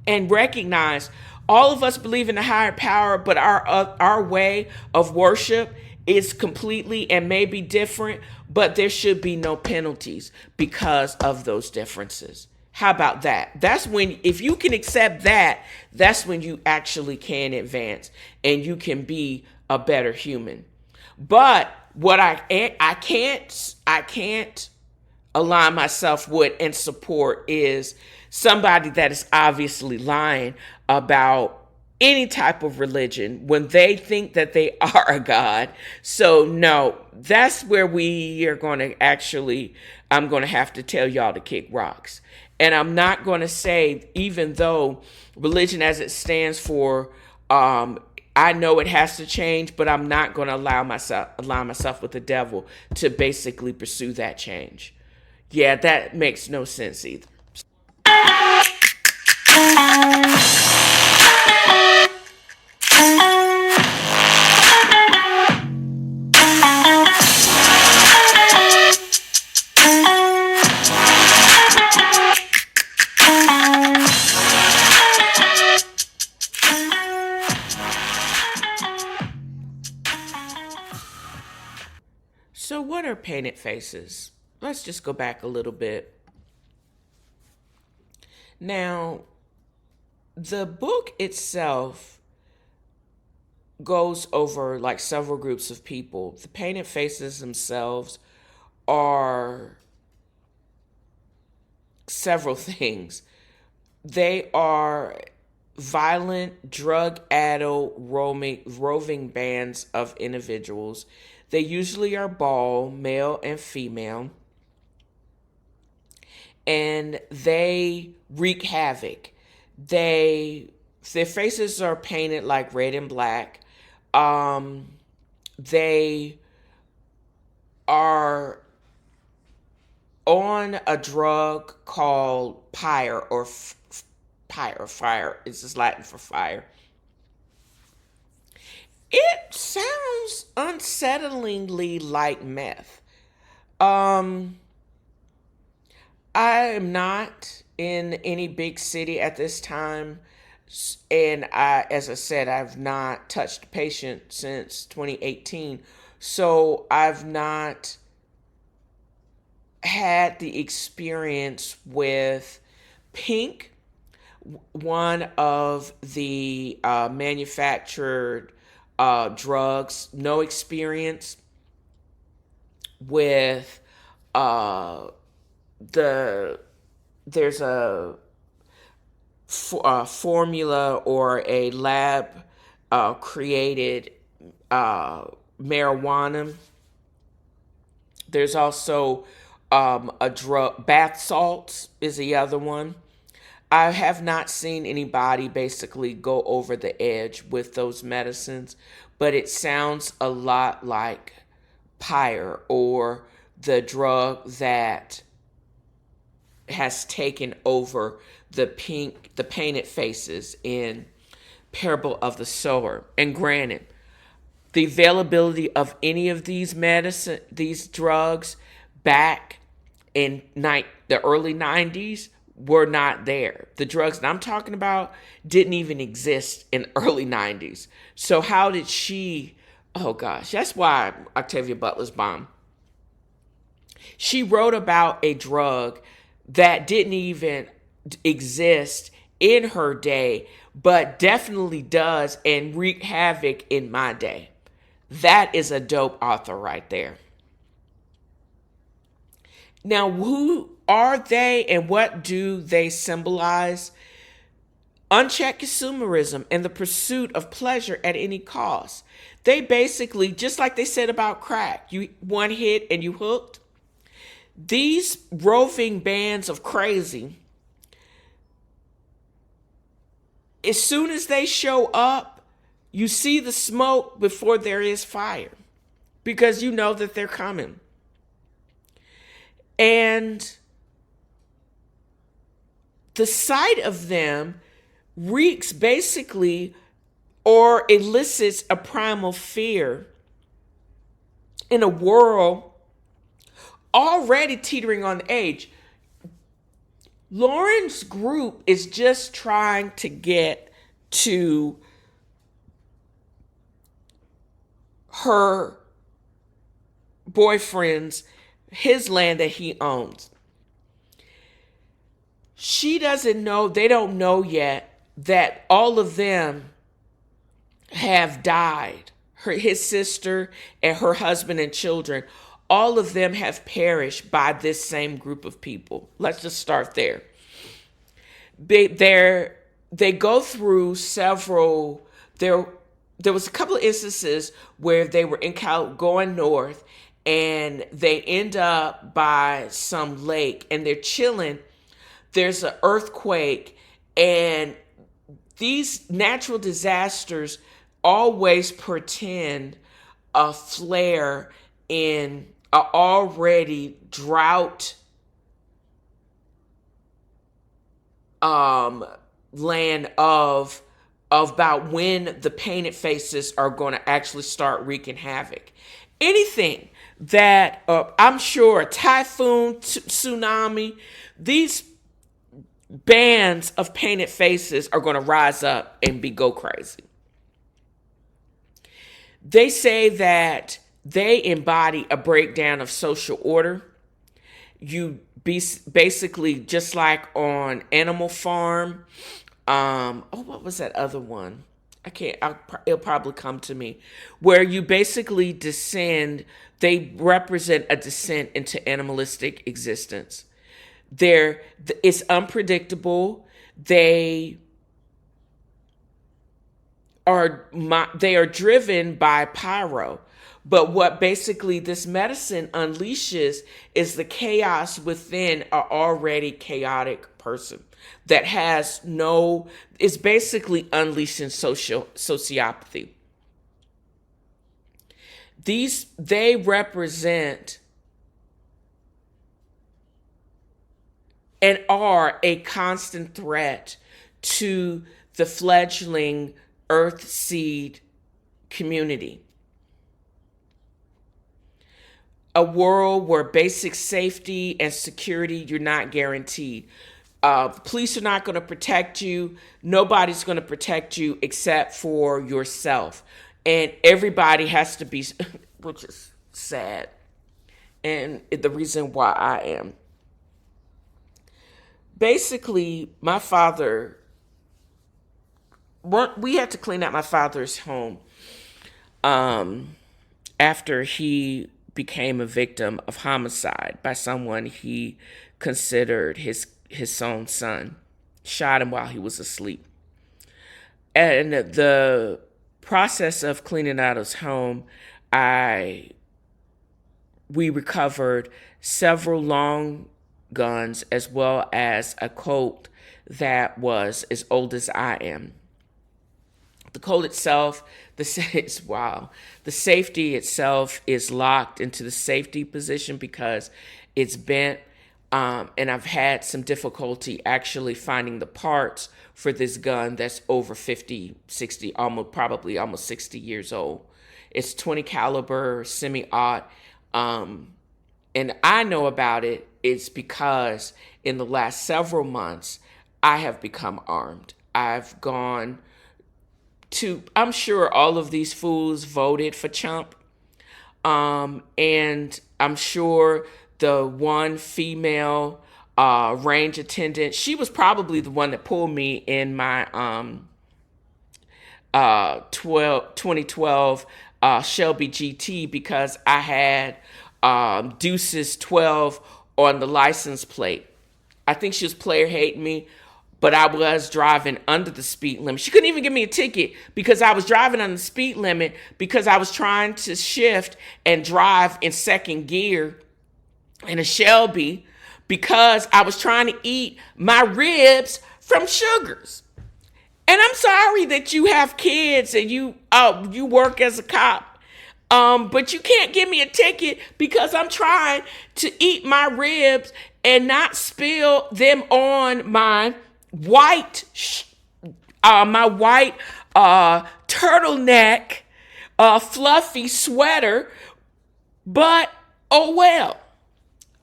recognize all of us believe in a higher power, but our way of worship is completely and maybe different, but there should be no penalties because of those differences. How about that? That's when, if you can accept that, that's when you actually can advance and you can be a better human. But what I can't align myself with and support is somebody that is obviously lying about any type of religion when they think that they are a god. So no, that's where we are going to actually, I'm going to have to tell y'all to kick rocks. And I'm not going to say, even though religion as it stands for, I know it has to change, but I'm not going to allow myself with the devil to basically pursue that change. Yeah, that makes no sense either. So, what are painted faces? Let's just go back a little bit. Now, the book itself goes over like several groups of people. The painted faces themselves are several things. They are violent, drug-addled, roving bands of individuals. They usually are bald, male and female, and they wreak havoc. Their faces are painted like red and black. They are on a drug called pyre or pyre, fire. It's just Latin for fire. It sounds unsettlingly like meth. Um, I am not in any big city at this time, and as I said, I've not touched a patient since 2018, so I've not had the experience with pink, one of the manufactured drugs. No experience with uh, there's a formula or a lab created marijuana. There's also a drug, bath salts is the other one. I have not seen anybody basically go over the edge with those medicines, but it sounds a lot like pyre or the drug that has taken over the painted faces in Parable of the Sower. And granted, the availability of any of these drugs back in the early 90s were not there. The drugs that I'm talking about didn't even exist in early 90s. So how did she, oh gosh, that's why Octavia Butler's bomb. She wrote about a drug that didn't even exist in her day, but definitely does and wreak havoc in my day. That is a dope author right there. Now, who are they and what do they symbolize? Unchecked consumerism and the pursuit of pleasure at any cost. They basically, just like they said about crack, you one hit and you hooked. These roving bands of crazy, as soon as they show up, you see the smoke before there is fire because you know that they're coming. And the sight of them reeks basically or elicits a primal fear in a world already teetering on the age. Lauren's group is just trying to get to her boyfriend's, his land that he owns. She doesn't know, they don't know yet that all of them have died. His sister and her husband and children, all of them have perished by this same group of people. Let's just start there. They go through several, there was a couple of instances where they were going north, and they end up by some lake and they're chilling. There's an earthquake, and these natural disasters always pretend a flare in an already drought land of about when the painted faces are going to actually start wreaking havoc. Anything that I'm sure a typhoon, tsunami, these bands of painted faces are going to rise up and go crazy. They say that they embody a breakdown of social order. You basically, just like on Animal Farm. What was that other one? I can't. It'll probably come to me. Where you basically descend. They represent a descent into animalistic existence. It's unpredictable. They are driven by pyro. But what basically this medicine unleashes is the chaos within an already chaotic person that is basically unleashing sociopathy. They represent and are a constant threat to the fledgling earth seed community. A world where basic safety and security, you're not guaranteed. Police are not going to protect you. Nobody's going to protect you except for yourself. And everybody has to be, which is sad. And the reason why I am. Basically, my father, we had to clean out my father's home after he became a victim of homicide by someone he considered his own son. Shot him while he was asleep. And the process of cleaning out his home, we recovered several long guns as well as a Colt that was as old as I am. The Colt itself, the safety itself is locked into the safety position because it's bent. And I've had some difficulty actually finding the parts for this gun that's over 50, 60, probably almost 60 years old. It's 20 caliber, semi-auto. And I know about it. It's because in the last several months, I have become armed. I've gone I'm sure all of these fools voted for Trump. And I'm sure the one female range attendant, she was probably the one that pulled me in my 2012 Shelby GT because I had Deuces 12 on the license plate. I think she was player hating me, but I was driving under the speed limit. She couldn't even give me a ticket because I was driving under the speed limit because I was trying to shift and drive in second gear in a Shelby because I was trying to eat my ribs from Sugars. And I'm sorry that you have kids and you work as a cop. But you can't give me a ticket because I'm trying to eat my ribs and not spill them on my white turtleneck, fluffy sweater. But oh well.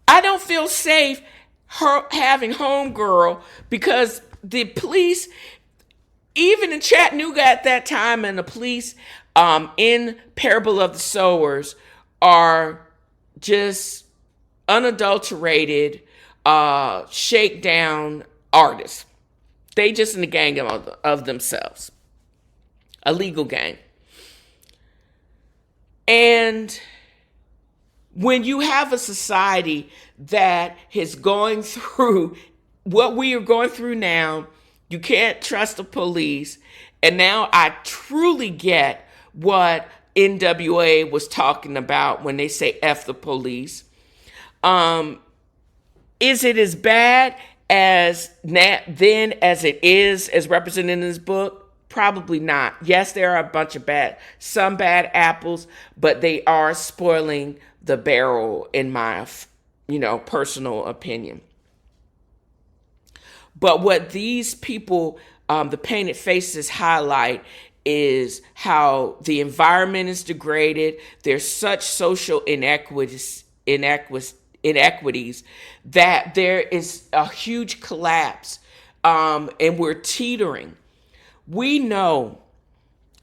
I don't feel safe having homegirl because the police, even in Chattanooga at that time, and the police in Parable of the Sowers are just unadulterated, shakedown artists. They just in a gang of themselves, a legal gang. And when you have a society that is going through what we are going through now, you can't trust the police. And now I truly get what NWA was talking about when they say F the police. Is it as bad as then as it is as represented in this book? Probably not. Yes, there are a bunch of some bad apples, but they are spoiling the barrel in my, personal opinion. But what these people, the painted faces, highlight is how the environment is degraded. There's such social inequities that there is a huge collapse, and we're teetering. We know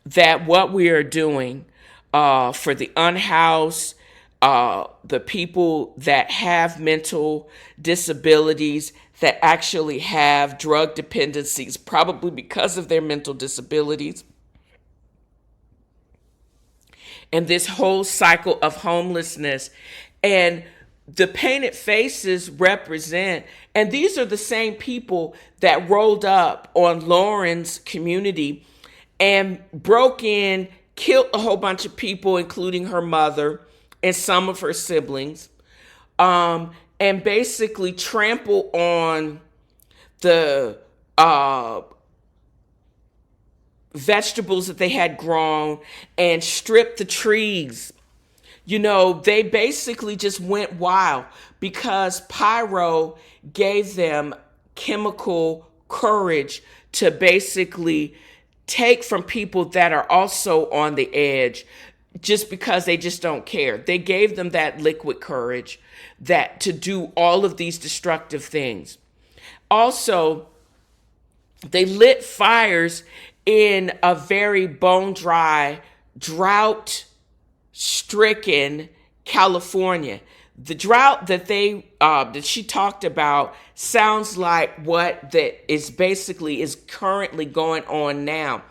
that what we are doing for the unhoused, the people that have mental disabilities, that actually have drug dependencies, probably because of their mental disabilities, and this whole cycle of homelessness. And the painted faces represent, and these are the same people that rolled up on Lauren's community and broke in, killed a whole bunch of people, including her mother and some of her siblings, and basically trample on the vegetables that they had grown and strip the trees. They basically just went wild because Pyro gave them chemical courage to basically take from people that are also on the edge just because they just don't care. They gave them that liquid courage that to do all of these destructive things. Also, they lit fires in a very bone dry, drought-stricken California. The drought that that she talked about sounds like what that is basically is currently going on now.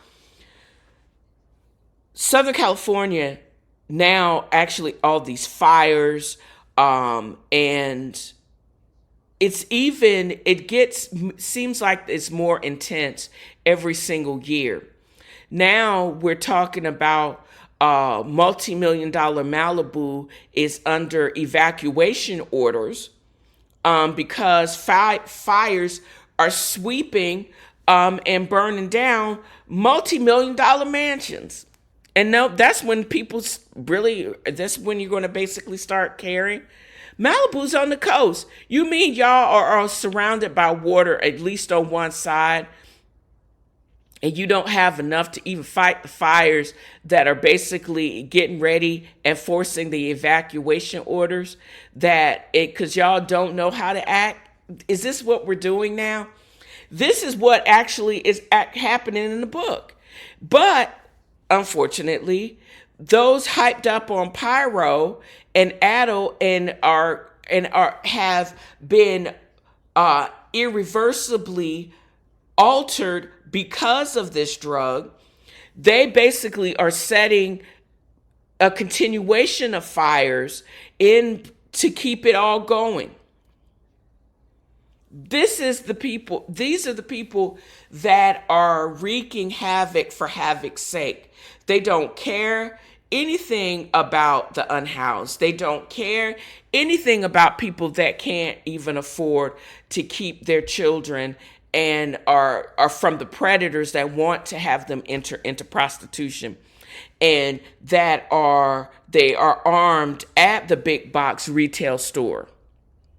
Southern California now, actually, all these fires, and seems like it's more intense every single year. Now we're talking about multi-million-dollar Malibu is under evacuation orders because fires are sweeping and burning down multi-million-dollar mansions. And no, that's when that's when you're going to basically start caring. Malibu's on the coast. You mean y'all are surrounded by water, at least on one side, and you don't have enough to even fight the fires that are basically getting ready and forcing the evacuation orders because y'all don't know how to act? Is this what we're doing now? This is what actually is happening in the book. But unfortunately, those hyped up on Pyro and Addo and have been irreversibly altered because of this drug. They basically are setting a continuation of fires in to keep it all going. These are the people that are wreaking havoc for havoc's sake. They don't care anything about the unhoused. They don't care anything about people that can't even afford to keep their children and are from the predators that want to have them enter into prostitution, and they are armed at the big box retail store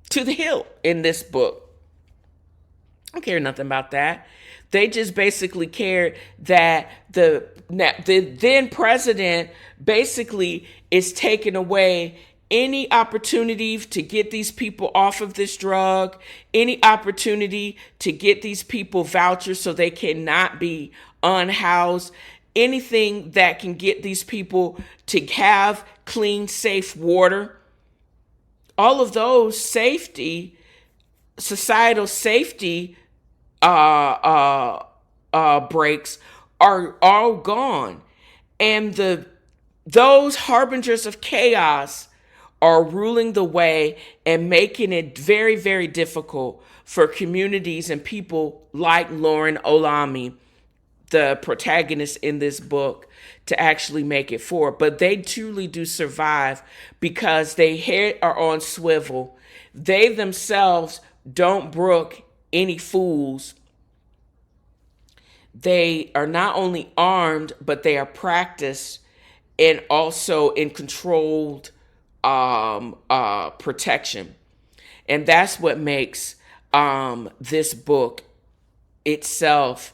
to the hilt in this book. I don't care nothing about that. They just basically cared that the then president basically is taking away any opportunity to get these people off of this drug, any opportunity to get these people vouchers so they cannot be unhoused, anything that can get these people to have clean, safe water, all of those societal safety breaks are all gone. And those harbingers of chaos are ruling the way and making it very, very difficult for communities and people like Lauren Olami, the protagonist in this book, to actually make it forward. But they truly do survive because their head are on swivel. They themselves don't brook any fools. They are not only armed, but they are practiced and also in controlled protection. And that's what makes this book itself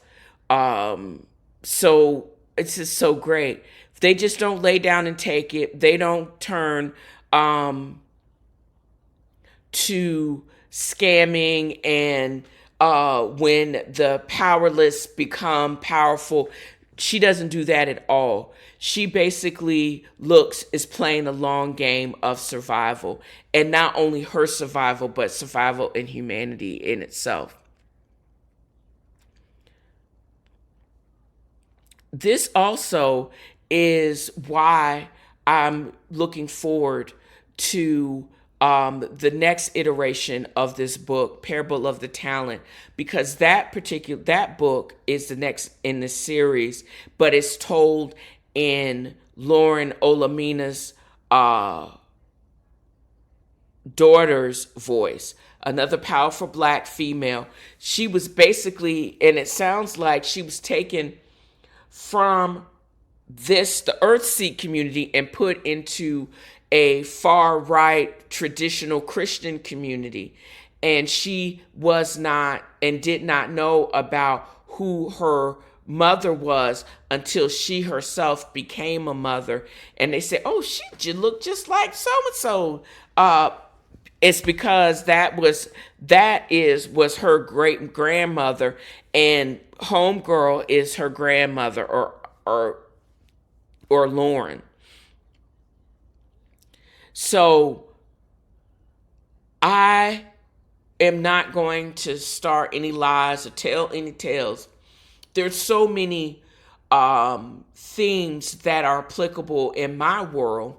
so, it's just so great. They just don't lay down and take it. They don't turn to scamming and when the powerless become powerful. She doesn't do that at all. She basically is playing a long game of survival, and not only her survival, but survival in humanity in itself. This also is why I'm looking forward to the next iteration of this book, Parable of the Talent, because that book is the next in the series, but it's told in Lauren Olamina's daughter's voice, another powerful Black female. She was basically, and it sounds like she was taken from the Earthseek community and put into a far right traditional Christian community. And she was not and did not know about who her mother was until she herself became a mother. And they said, oh, she looked just like so-and-so. It's because that was her great grandmother, and homegirl is her grandmother, or Lauren. So I am not going to start any lies or tell any tales. There's so many themes that are applicable in my world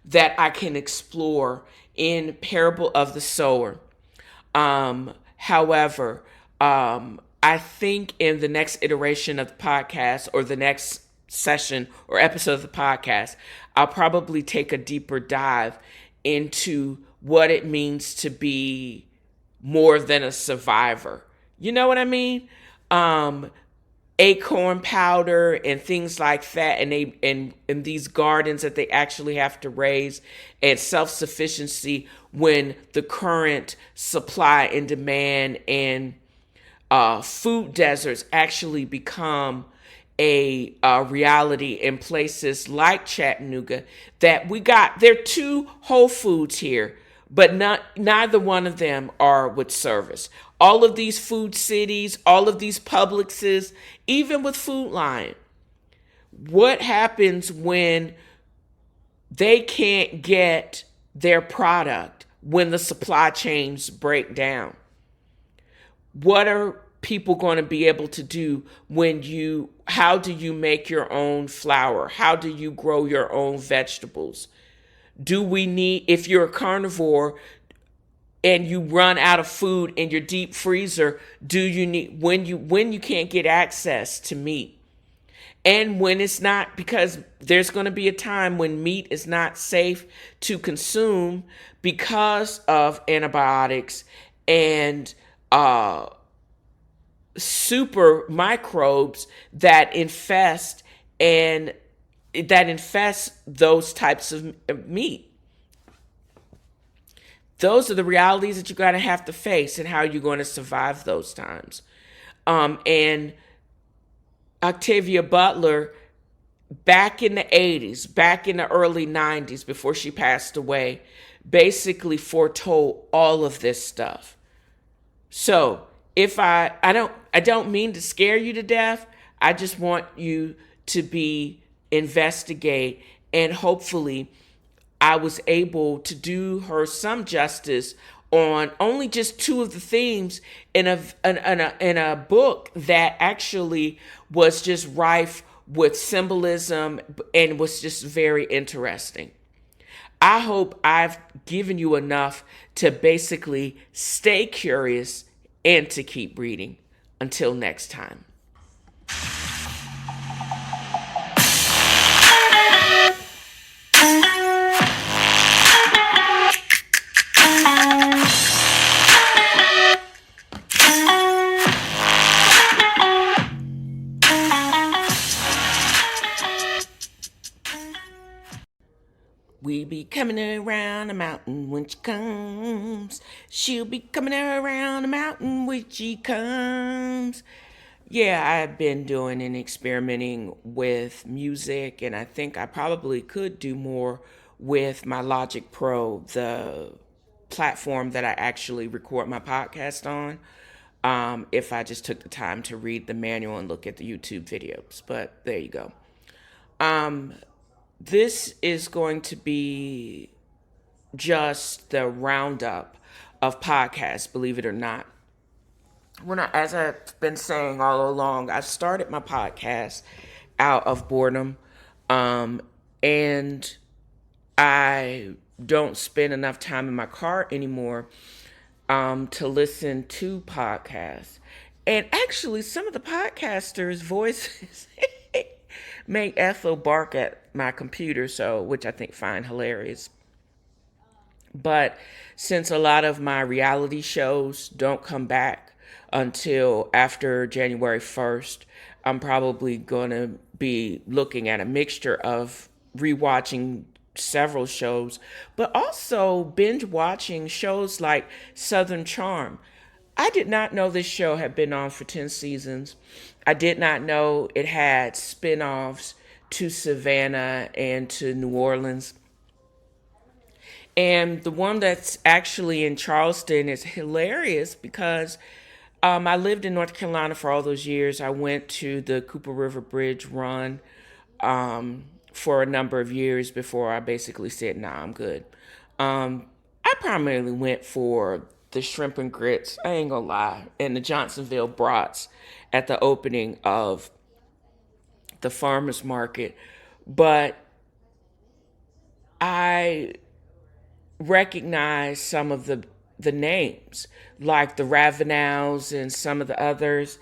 that I can explore in Parable of the Sower. However, I think in the next iteration of the podcast, or the next session or episode of the podcast, I'll probably take a deeper dive into what it means to be more than a survivor. You know what I mean? Acorn powder and things like that, and these gardens that they actually have to raise, and self-sufficiency when the current supply and demand and food deserts actually become a reality in places like Chattanooga. That there are 2 Whole Foods here, but neither one of them are with service. All of these food cities, all of these Publixes, even with Food Lion, what happens when they can't get their product, when the supply chains break down? What are people going to be able to do how do you make your own flour? How do you grow your own vegetables? If you're a carnivore and you run out of food in your deep freezer, do you need, when you can't get access to meat? And when it's not, because there's going to be a time when meat is not safe to consume because of antibiotics and super microbes that infest those types of meat. Those are the realities that you're going to have to face, and how you're going to survive those times. And Octavia Butler back in the 80s, back in the early 90s, before she passed away, basically foretold all of this stuff. So if I don't mean to scare you to death. I just want you to be investigate, and hopefully I was able to do her some justice on only just two of the themes in a book that actually was just rife with symbolism and was just very interesting. I hope I've given you enough to basically stay curious and to keep reading. Until next time. We be coming around the mountain when she comes. She'll be coming around the mountain when she comes. Yeah, I've been doing and experimenting with music, and I think I probably could do more with my Logic Pro, the platform that I actually record my podcast on. If I just took the time to read the manual and look at the YouTube videos. But there you go. This is going to be just the roundup of podcasts, believe it or not. As I've been saying all along, I started my podcast out of boredom, and I don't spend enough time in my car anymore to listen to podcasts. And actually, some of the podcasters' voices make Ethel bark at my computer, so which I think find hilarious. But since a lot of my reality shows don't come back until after January 1st, I'm probably going to be looking at a mixture of rewatching several shows, but also binge watching shows like Southern Charm. I did not know this show had been on for 10 seasons. I did not know it had spin offs to Savannah and to New Orleans. And the one that's actually in Charleston is hilarious because I lived in North Carolina for all those years. I went to the Cooper River Bridge run for a number of years before I basically said, nah, I'm good. I primarily went for the shrimp and grits, I ain't gonna lie, and the Johnsonville brats at the opening of the farmer's market. But I recognize some of the names, like the Ravenels and some of the others.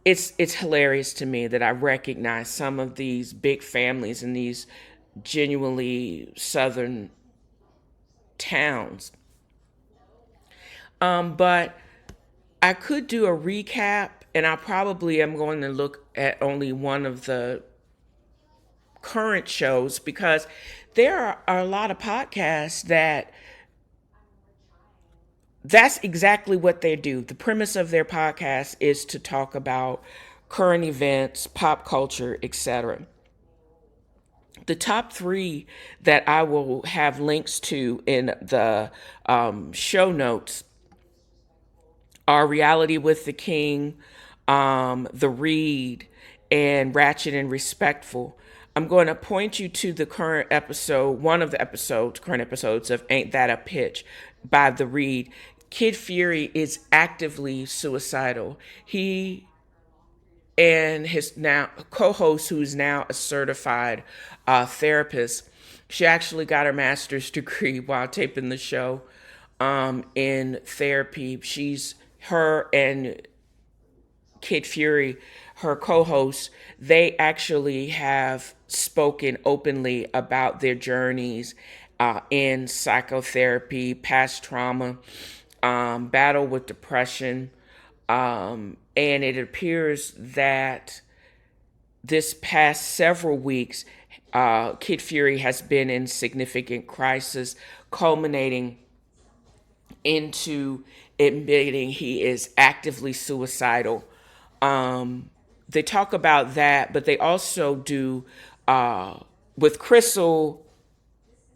It's hilarious to me that I recognize some of these big families in these genuinely southern towns. But I could do a recap, and I probably am going to look at only one of the current shows because there are a lot of podcasts that's exactly what they do. The premise of their podcast is to talk about current events, pop culture, etc. The top three that I will have links to in the show notes are Reality with the King, The Read, and Ratchet and Respectful. I'm going to point you to the current episode, one of the current episodes of Ain't That a Pitch by The Read. Kid Fury is actively suicidal. He and his now co-host, who's now a certified therapist, she actually got her master's degree while taping the show in therapy. Her and Kid Fury, her co-host, they actually have spoken openly about their journeys in psychotherapy, past trauma, battle with depression, and it appears that this past several weeks, Kid Fury has been in significant crisis, culminating into admitting he is actively suicidal. they talk about that, but they also do uh, with Crystal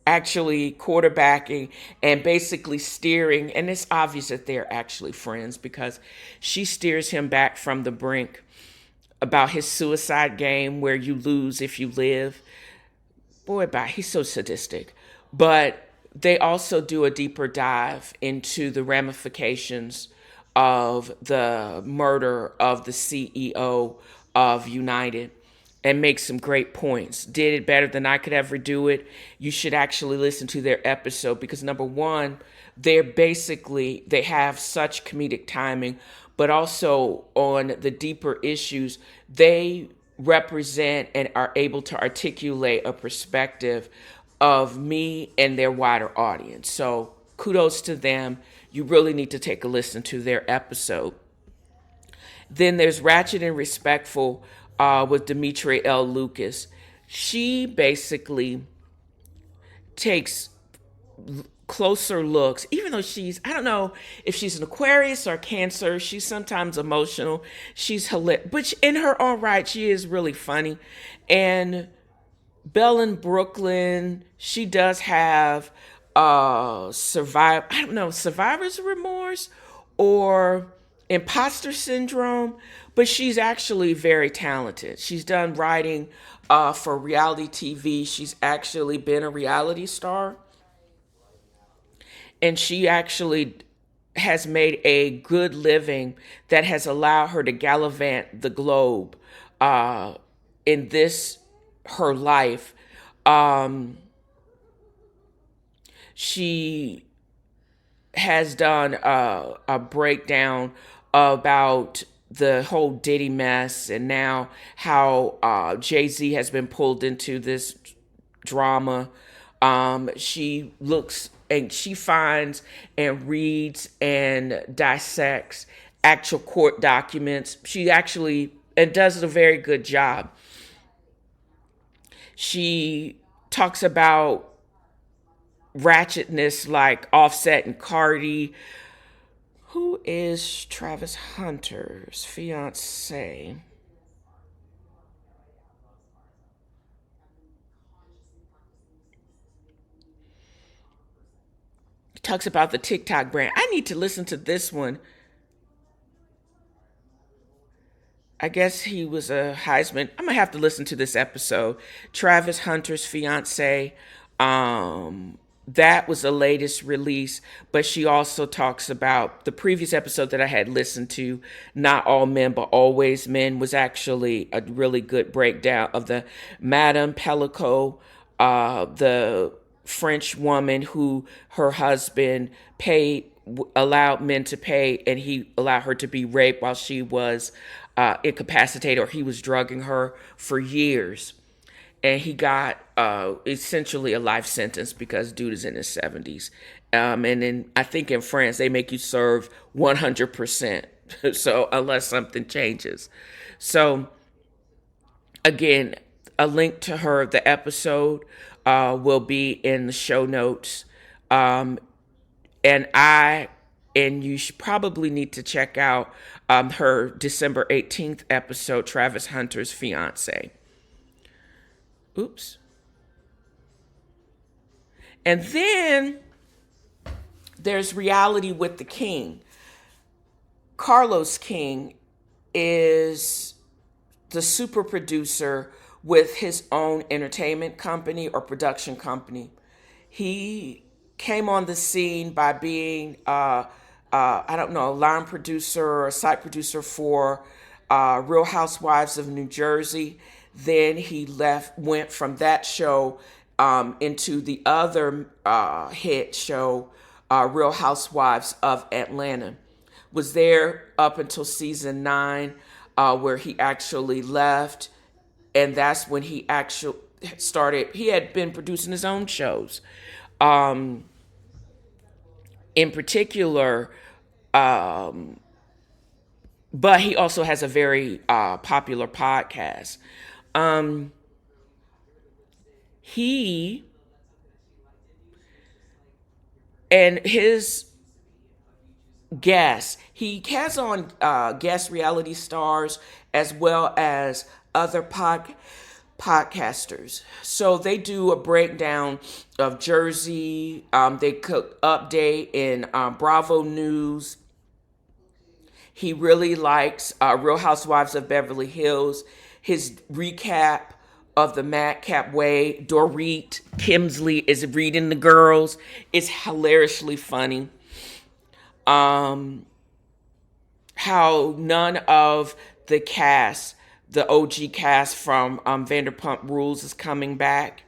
actually quarterbacking and basically steering. And it's obvious that they're actually friends because she steers him back from the brink about his suicide game where you lose if you live. Boy, bye. He's so sadistic. But they also do a deeper dive into the ramifications of the murder of the CEO of United and make some great points. Did it better than I could ever do it. You should actually listen to their episode because number one, they have such comedic timing, but also on the deeper issues, they represent and are able to articulate a perspective of me and their wider audience. So kudos to them. You really need to take a listen to their episode. Then there's Ratchet and Respectful with Demetria L. Lucas. She basically takes closer looks, even though I don't know if she's an Aquarius or Cancer. She's sometimes emotional. She's hilarious, but in her own right, she is really funny. And Belle in Brooklyn, she does have I don't know, survivor's remorse or imposter syndrome, but she's actually very talented. She's done writing for reality TV. She's actually been a reality star, and she actually has made a good living that has allowed her to gallivant the globe in this her life. Um, she has done a breakdown about the whole Diddy mess and now how Jay-Z has been pulled into this drama. She looks and she finds and reads and dissects actual court documents. She actually and does a very good job. She talks about ratchetness like Offset and Cardi. Who is Travis Hunter's fiance? Talks about the TikTok brand. I need to listen to this one. I guess he was a Heisman. I'm gonna have to listen to this episode. Travis Hunter's fiance. That was the latest release, but she also talks about the previous episode that I had listened to. Not all men, but always men was actually a really good breakdown of the Madame Pellico, the French woman who her husband paid allowed men to pay and he allowed her to be raped while she was incapacitated or he was drugging her for years and he got essentially a life sentence because dude is in his 70s. And then I think in France they make you serve 100%. So unless something changes. So again, a link to her the episode will be in the show notes. Um, and I and you should probably need to check out her December 18th episode, Travis Hunter's fiance. Oops. And then there's Reality with the King. Carlos King is the super producer with his own entertainment company or production company. He came on the scene by being, I don't know, a line producer or a site producer for Real Housewives of New Jersey. Then he went from that show into the other hit show, Real Housewives of Atlanta. Was there up until season 9, where he actually left, and that's when he actually started. He had been producing his own shows. Um, in particular, but he also has a very popular podcast. Um, he and his guests. He has on guest reality stars as well as other podcasters. So they do a breakdown of Jersey. They cook update in Bravo News. He really likes Real Housewives of Beverly Hills. His recap of the Madcap Way. Dorit Kimsley is reading the girls. It's hilariously funny. Um, how none of the cast, the OG cast from Vanderpump Rules, is coming back.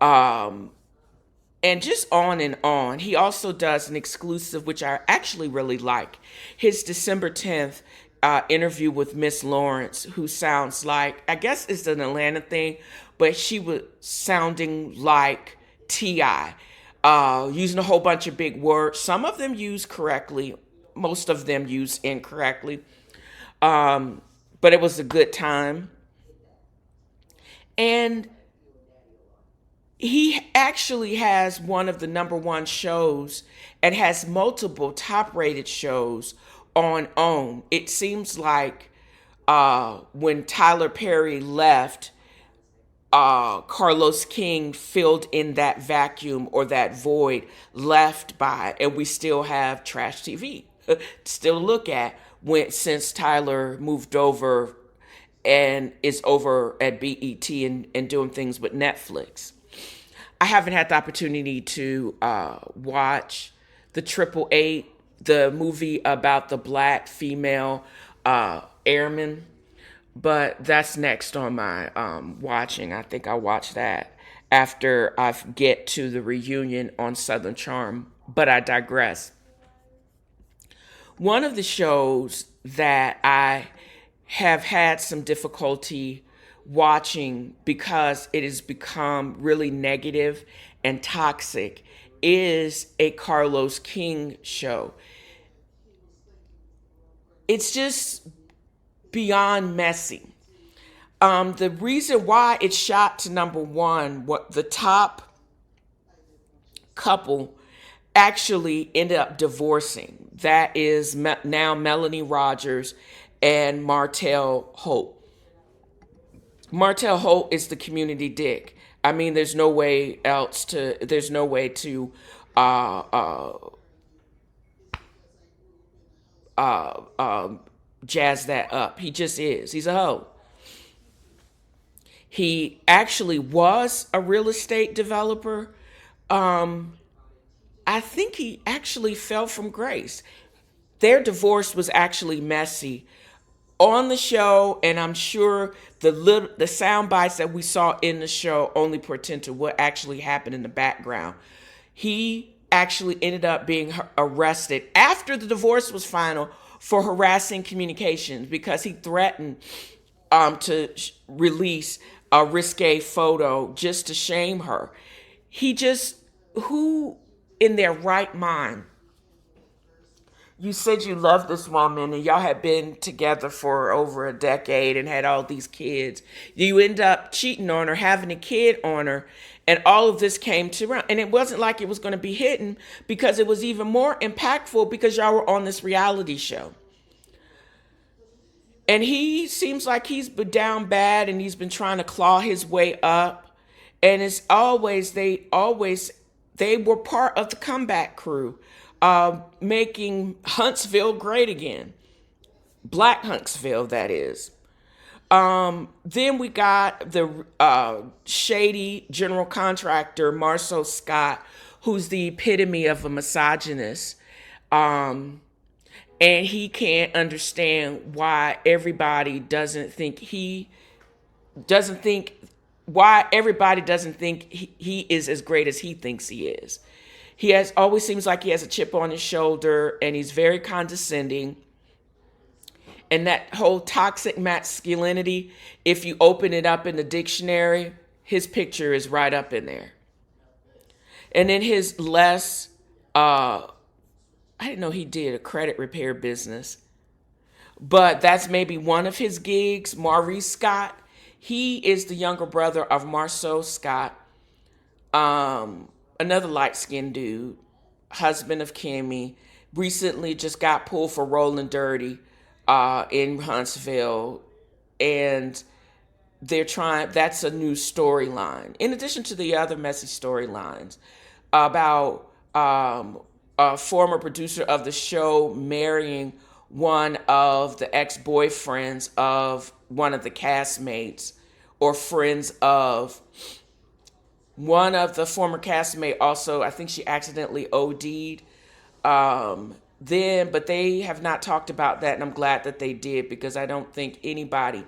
Um, and just on and on. He also does an exclusive, which I actually really like. His December 10th interview with Miss Lawrence, who sounds like, I guess it's an Atlanta thing, but she was sounding like T.I., using a whole bunch of big words. Some of them used correctly, most of them used incorrectly. But it was a good time. And he actually has one of the number one shows and has multiple top rated shows on OWN. It seems like when Tyler Perry left, Carlos King filled in that vacuum or that void left by, and we still have trash TV still look at since Tyler moved over and is over at BET and doing things with Netflix. I haven't had the opportunity to watch the Triple 8, the movie about the black female airman, but that's next on my watching. I think I'll watch that after I get to the reunion on Southern Charm, but I digress. One of the shows that I have had some difficulty watching because it has become really negative and toxic is a Carlos King show. It's just beyond messy. The reason why it shot to number one, what the top couple actually ended up divorcing. That is now Melanie Rogers and Martell Holt. Martell Holt is the community dick. I mean, there's no way to uh, uh, jazz that up. He just is. He's a hoe. He actually was a real estate developer. I think he actually fell from grace. Their divorce was actually messy on the show, and I'm sure the sound bites that we saw in the show only portend to what actually happened in the background. He actually ended up being arrested after the divorce was final for harassing communications because he threatened to release a risque photo just to shame her. Who in their right mind, you said you loved this woman and y'all had been together for over a decade and had all these kids. You end up cheating on her, having a kid on her, and all of this came to round. And it wasn't like it was going to be hidden because it was even more impactful because y'all were on this reality show. And he seems like he's been down bad and he's been trying to claw his way up. And it's they were part of the comeback crew, making Huntsville great again. Black Huntsville, that is. Then we got the shady general contractor, Marcel Scott, who's the epitome of a misogynist. And he can't understand why everybody doesn't think he is as great as he thinks he is. He always seems like he has a chip on his shoulder and he's very condescending. And that whole toxic masculinity, if you open it up in the dictionary, his picture is right up in there. And then his I didn't know he did a credit repair business, but that's maybe one of his gigs. Maurice Scott, he is the younger brother of Marceau Scott, another light-skinned dude, husband of Kimmy, recently just got pulled for rolling dirty in Huntsville, and they're trying. That's a new storyline. In addition to the other messy storylines about a former producer of the show marrying one of the ex-boyfriends of one of the castmates or friends of one of the former castmate. Also, I think she accidentally OD'd. But they have not talked about that, and I'm glad that they did, because I don't think anybody,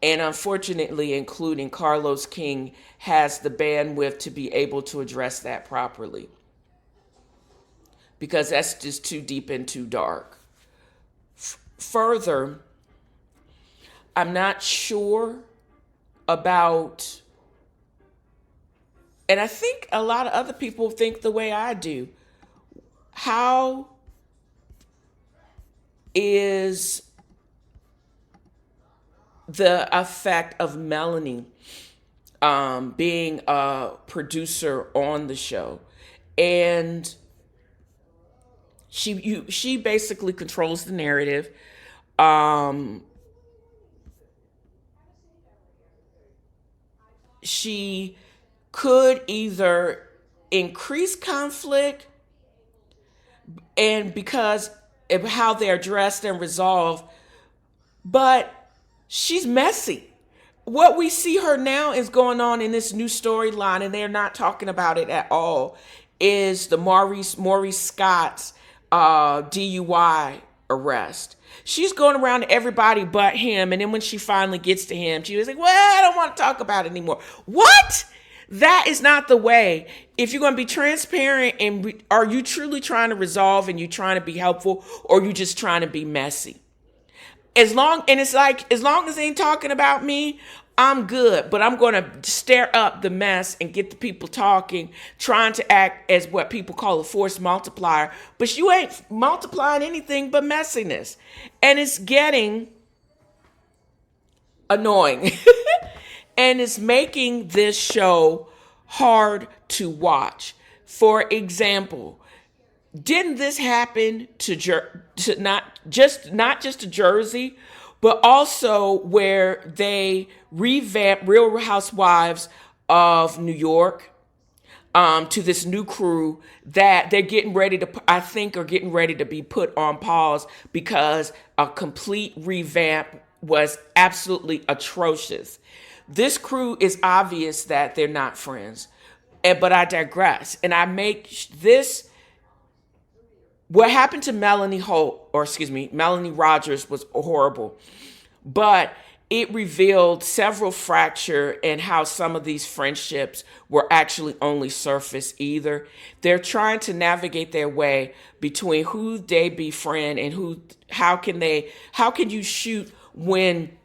and unfortunately including Carlos King, has the bandwidth to be able to address that properly, because that's just too deep and too dark. Further, I'm not sure about, and I think a lot of other people think the way I do, how is the effect of Melanie being a producer on the show, and she basically controls the narrative. Um, she could either increase conflict, and because of how they're addressed and resolved, but she's messy. What we see her now is going on in this new storyline, and they're not talking about it at all, is the Maurice Scott's DUI arrest. She's going around to everybody but him, and then when she finally gets to him, she was like, well, I don't want to talk about it anymore. What? That is not the way. If you're going to be transparent, and are you truly trying to resolve, and you trying to be helpful, or you just trying to be messy? It's like, as long as they ain't talking about me, I'm good. But I'm going to stir up the mess and get the people talking, trying to act as what people call a force multiplier. But you ain't multiplying anything but messiness. And it's getting annoying. And it's making this show hard to watch. For example, didn't this happen to not just to Jersey, but also where they revamped Real Housewives of New York to this new crew that they're getting ready to, I think, are getting ready to be put on pause because a complete revamp was absolutely atrocious. This crew is obvious that they're not friends, but I digress, and I make this. What happened to Melanie Rogers was horrible, but it revealed several fracture and how some of these friendships were actually only surface either. They're trying to navigate their way between who they befriend and how can you shoot when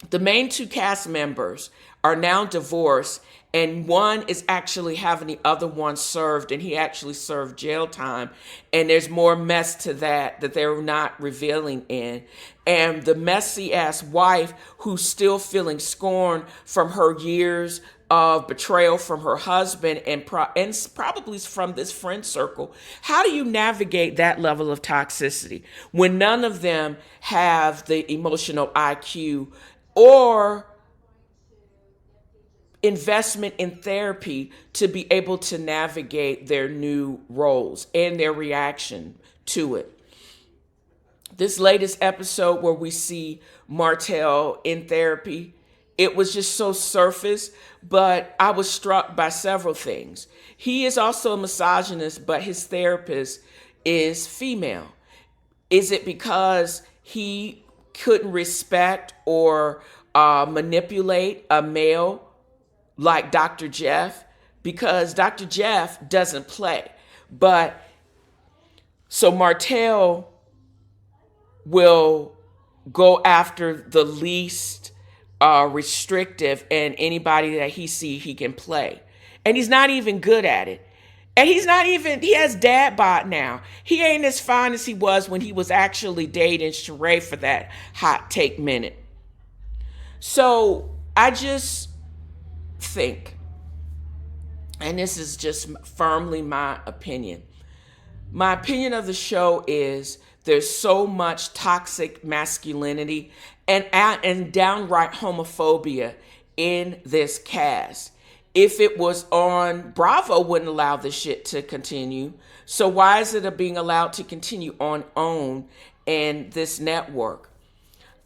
the main two cast members are now divorced, and one is actually having the other one served, and he actually served jail time, and there's more mess to that they're not revealing in. And the messy ass wife who's still feeling scorn from her years of betrayal from her husband and probably from this friend circle. How do you navigate that level of toxicity when none of them have the emotional IQ or investment in therapy to be able to navigate their new roles and their reaction to it? This latest episode where we see Martell in therapy, it was just so surface, but I was struck by several things. He is also a misogynist, but his therapist is female. Is it because he couldn't respect or manipulate a male like Dr. Jeff? Because Dr. Jeff doesn't play. But so Martell will go after the least restrictive and anybody that he can play. And he's not even good at it. And he has dad bod now. He ain't as fine as he was when he was actually dating Sheree for that hot take minute. So I just think, and this is just firmly my opinion, My opinion of the show is there's so much toxic masculinity and downright homophobia in this cast. If it was on Bravo, wouldn't allow this shit to continue. So why is it being allowed to continue on OWN and this network?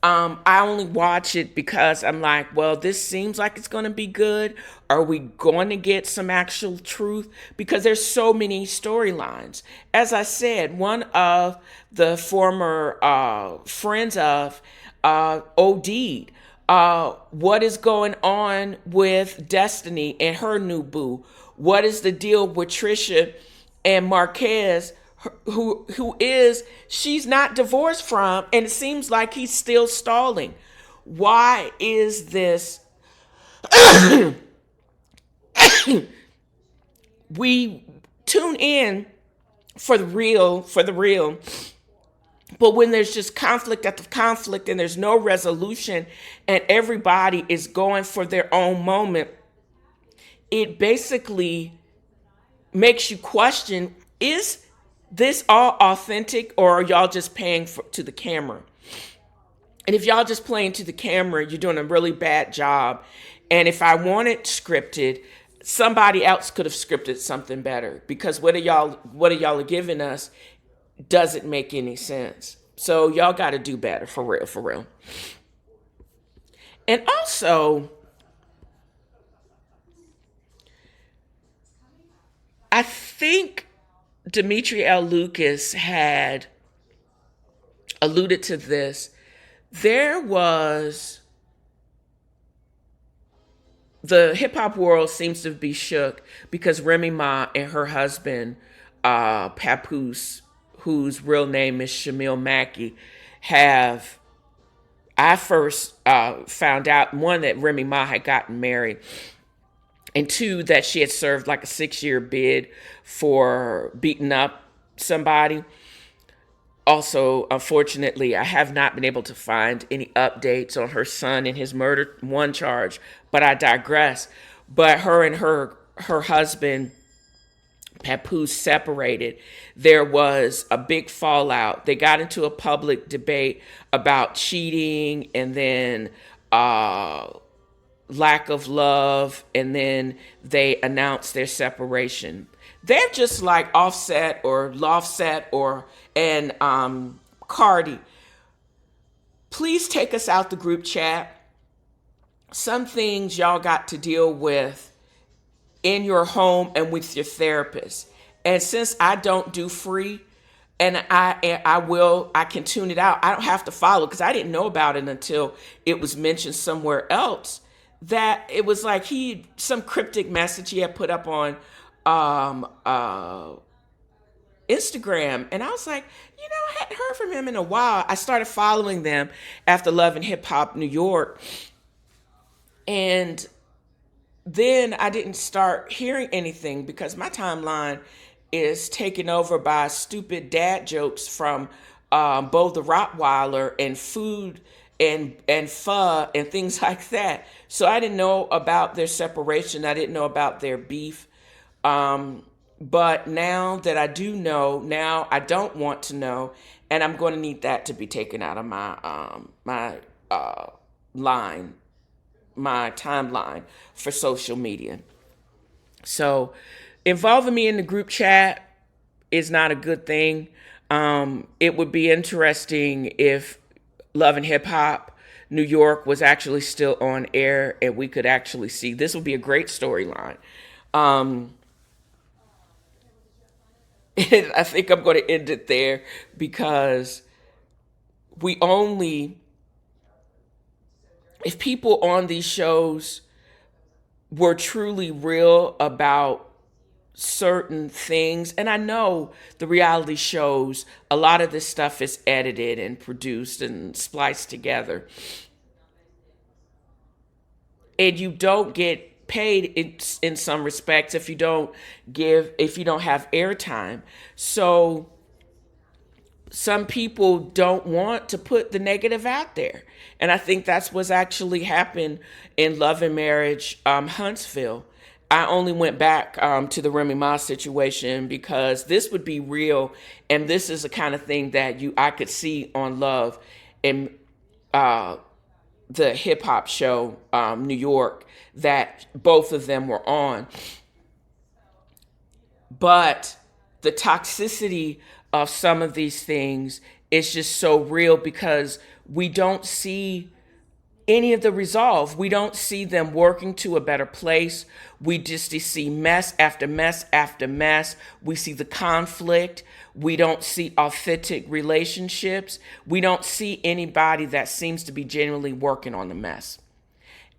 I only watch it because I'm like, well, this seems like it's going to be good. Are we going to get some actual truth? Because there's so many storylines. As I said, one of the former friends of OD'd. What is going on with Destiny and her new boo? What is the deal with Trisha and Marquez, who is she's not divorced from, and it seems like he's still stalling? Why is this? We tune in for the real, but when there's just conflict after conflict and there's no resolution and everybody is going for their own moment, it basically makes you question, is this all authentic, or are y'all just paying to the camera? And if y'all just playing to the camera, you're doing a really bad job. And if I want it scripted, somebody else could have scripted something better, because what y'all are giving us doesn't make any sense. So y'all got to do better, for real, for real. And also, I think Dimitri L. Lucas had alluded to this. There was, the hip hop world seems to be shook because Remy Ma and her husband, Papoose, whose real name is Shamil Mackey, have, I first found out, one, that Remy Ma had gotten married, and two, that she had served like a 6-year bid for beating up somebody. Also, unfortunately, I have not been able to find any updates on her son and his murder one charge, but I digress. But her and her husband, Papoose, separated. There was a big fallout. They got into a public debate about cheating, and then lack of love, and then they announced their separation. They're just like Offset or Lofset and Cardi. Please take us out the group chat. Some things y'all got to deal with in your home and with your therapist. And since I don't do free, and I can tune it out. I don't have to follow, because I didn't know about it until it was mentioned somewhere else, that it was like some cryptic message he had put up on Instagram. And I was like, I hadn't heard from him in a while. I started following them after Love and Hip Hop New York. And then I didn't start hearing anything because my timeline is taken over by stupid dad jokes from Bo the Rottweiler and food and pho and things like that. So I didn't know about their separation. I didn't know about their beef. But now that I do know, now I don't want to know, and I'm going to need that to be taken out of my timeline for social media. So involving me in the group chat is not a good thing. It would be interesting if Love and Hip Hop New York was actually still on air and we could actually see. This would be a great storyline. I think I'm going to end it there, because if people on these shows were truly real about certain things, and I know the reality shows, a lot of this stuff is edited and produced and spliced together, and you don't get paid in some respects if you don't have airtime. So some people don't want to put the negative out there, and I think that's what's actually happened in Love and Marriage Huntsville. I only went back to the Remy Ma situation because this would be real, and this is the kind of thing that I could see on Love and uh, the hip hop show New York that both of them were on. But the toxicity of some of these things is just so real because we don't see any of the resolve. We don't see them working to a better place. We just see mess after mess after mess. We see the conflict. We don't see authentic relationships. We don't see anybody that seems to be genuinely working on the mess.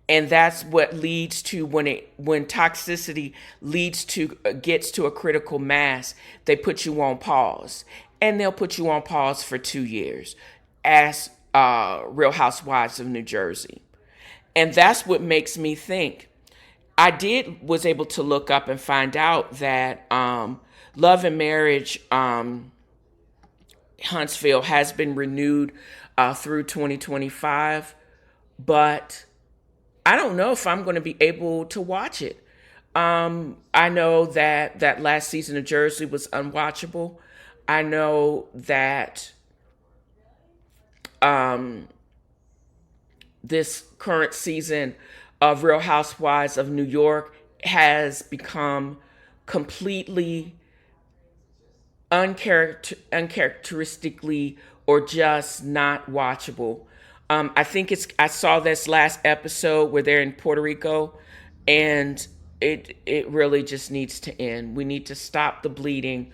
And that's what leads to when toxicity leads to gets to a critical mass, they put you on pause, and they'll put you on pause for 2 years, as Real Housewives of New Jersey. And that's what makes me think. Was able to look up and find out that Love and Marriage Huntsville has been renewed through 2025, but I don't know if I'm going to be able to watch it. I know that last season of Jersey was unwatchable. I know that this current season of Real Housewives of New York has become completely uncharacteristically or just not watchable. I saw this last episode where they're in Puerto Rico, and it really just needs to end. We need to stop the bleeding,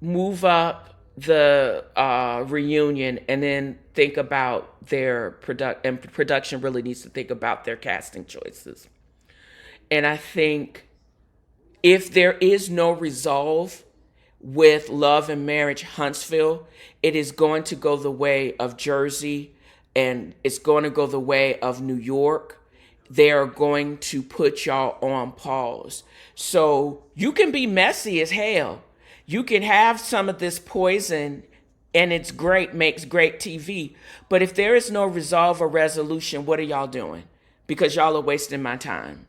move up the reunion, and then think about their production really needs to think about their casting choices. And I think if there is no resolve with Love and Marriage Huntsville, it is going to go the way of Jersey, and it's going to go the way of New York. They are going to put y'all on pause. So you can be messy as hell. You can have some of this poison, and it's great, makes great TV. But if there is no resolve or resolution, what are y'all doing? Because y'all are wasting my time.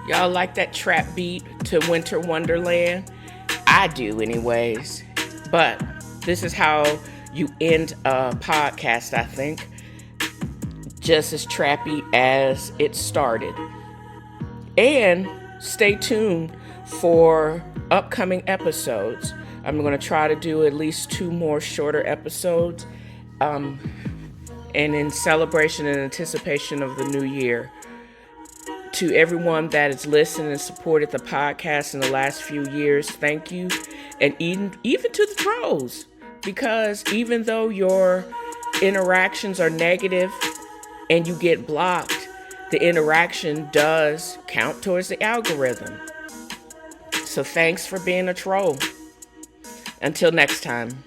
Y'all like that trap beat to Winter Wonderland? I do anyways. But this is how you end a podcast, I think. Just as trappy as it started. And stay tuned for upcoming episodes. I'm going to try to do at least 2 more shorter episodes. And in celebration and anticipation of the new year. To everyone that has listened and supported the podcast in the last few years, thank you. And even to the trolls, because even though your interactions are negative and you get blocked, the interaction does count towards the algorithm. So thanks for being a troll. Until next time.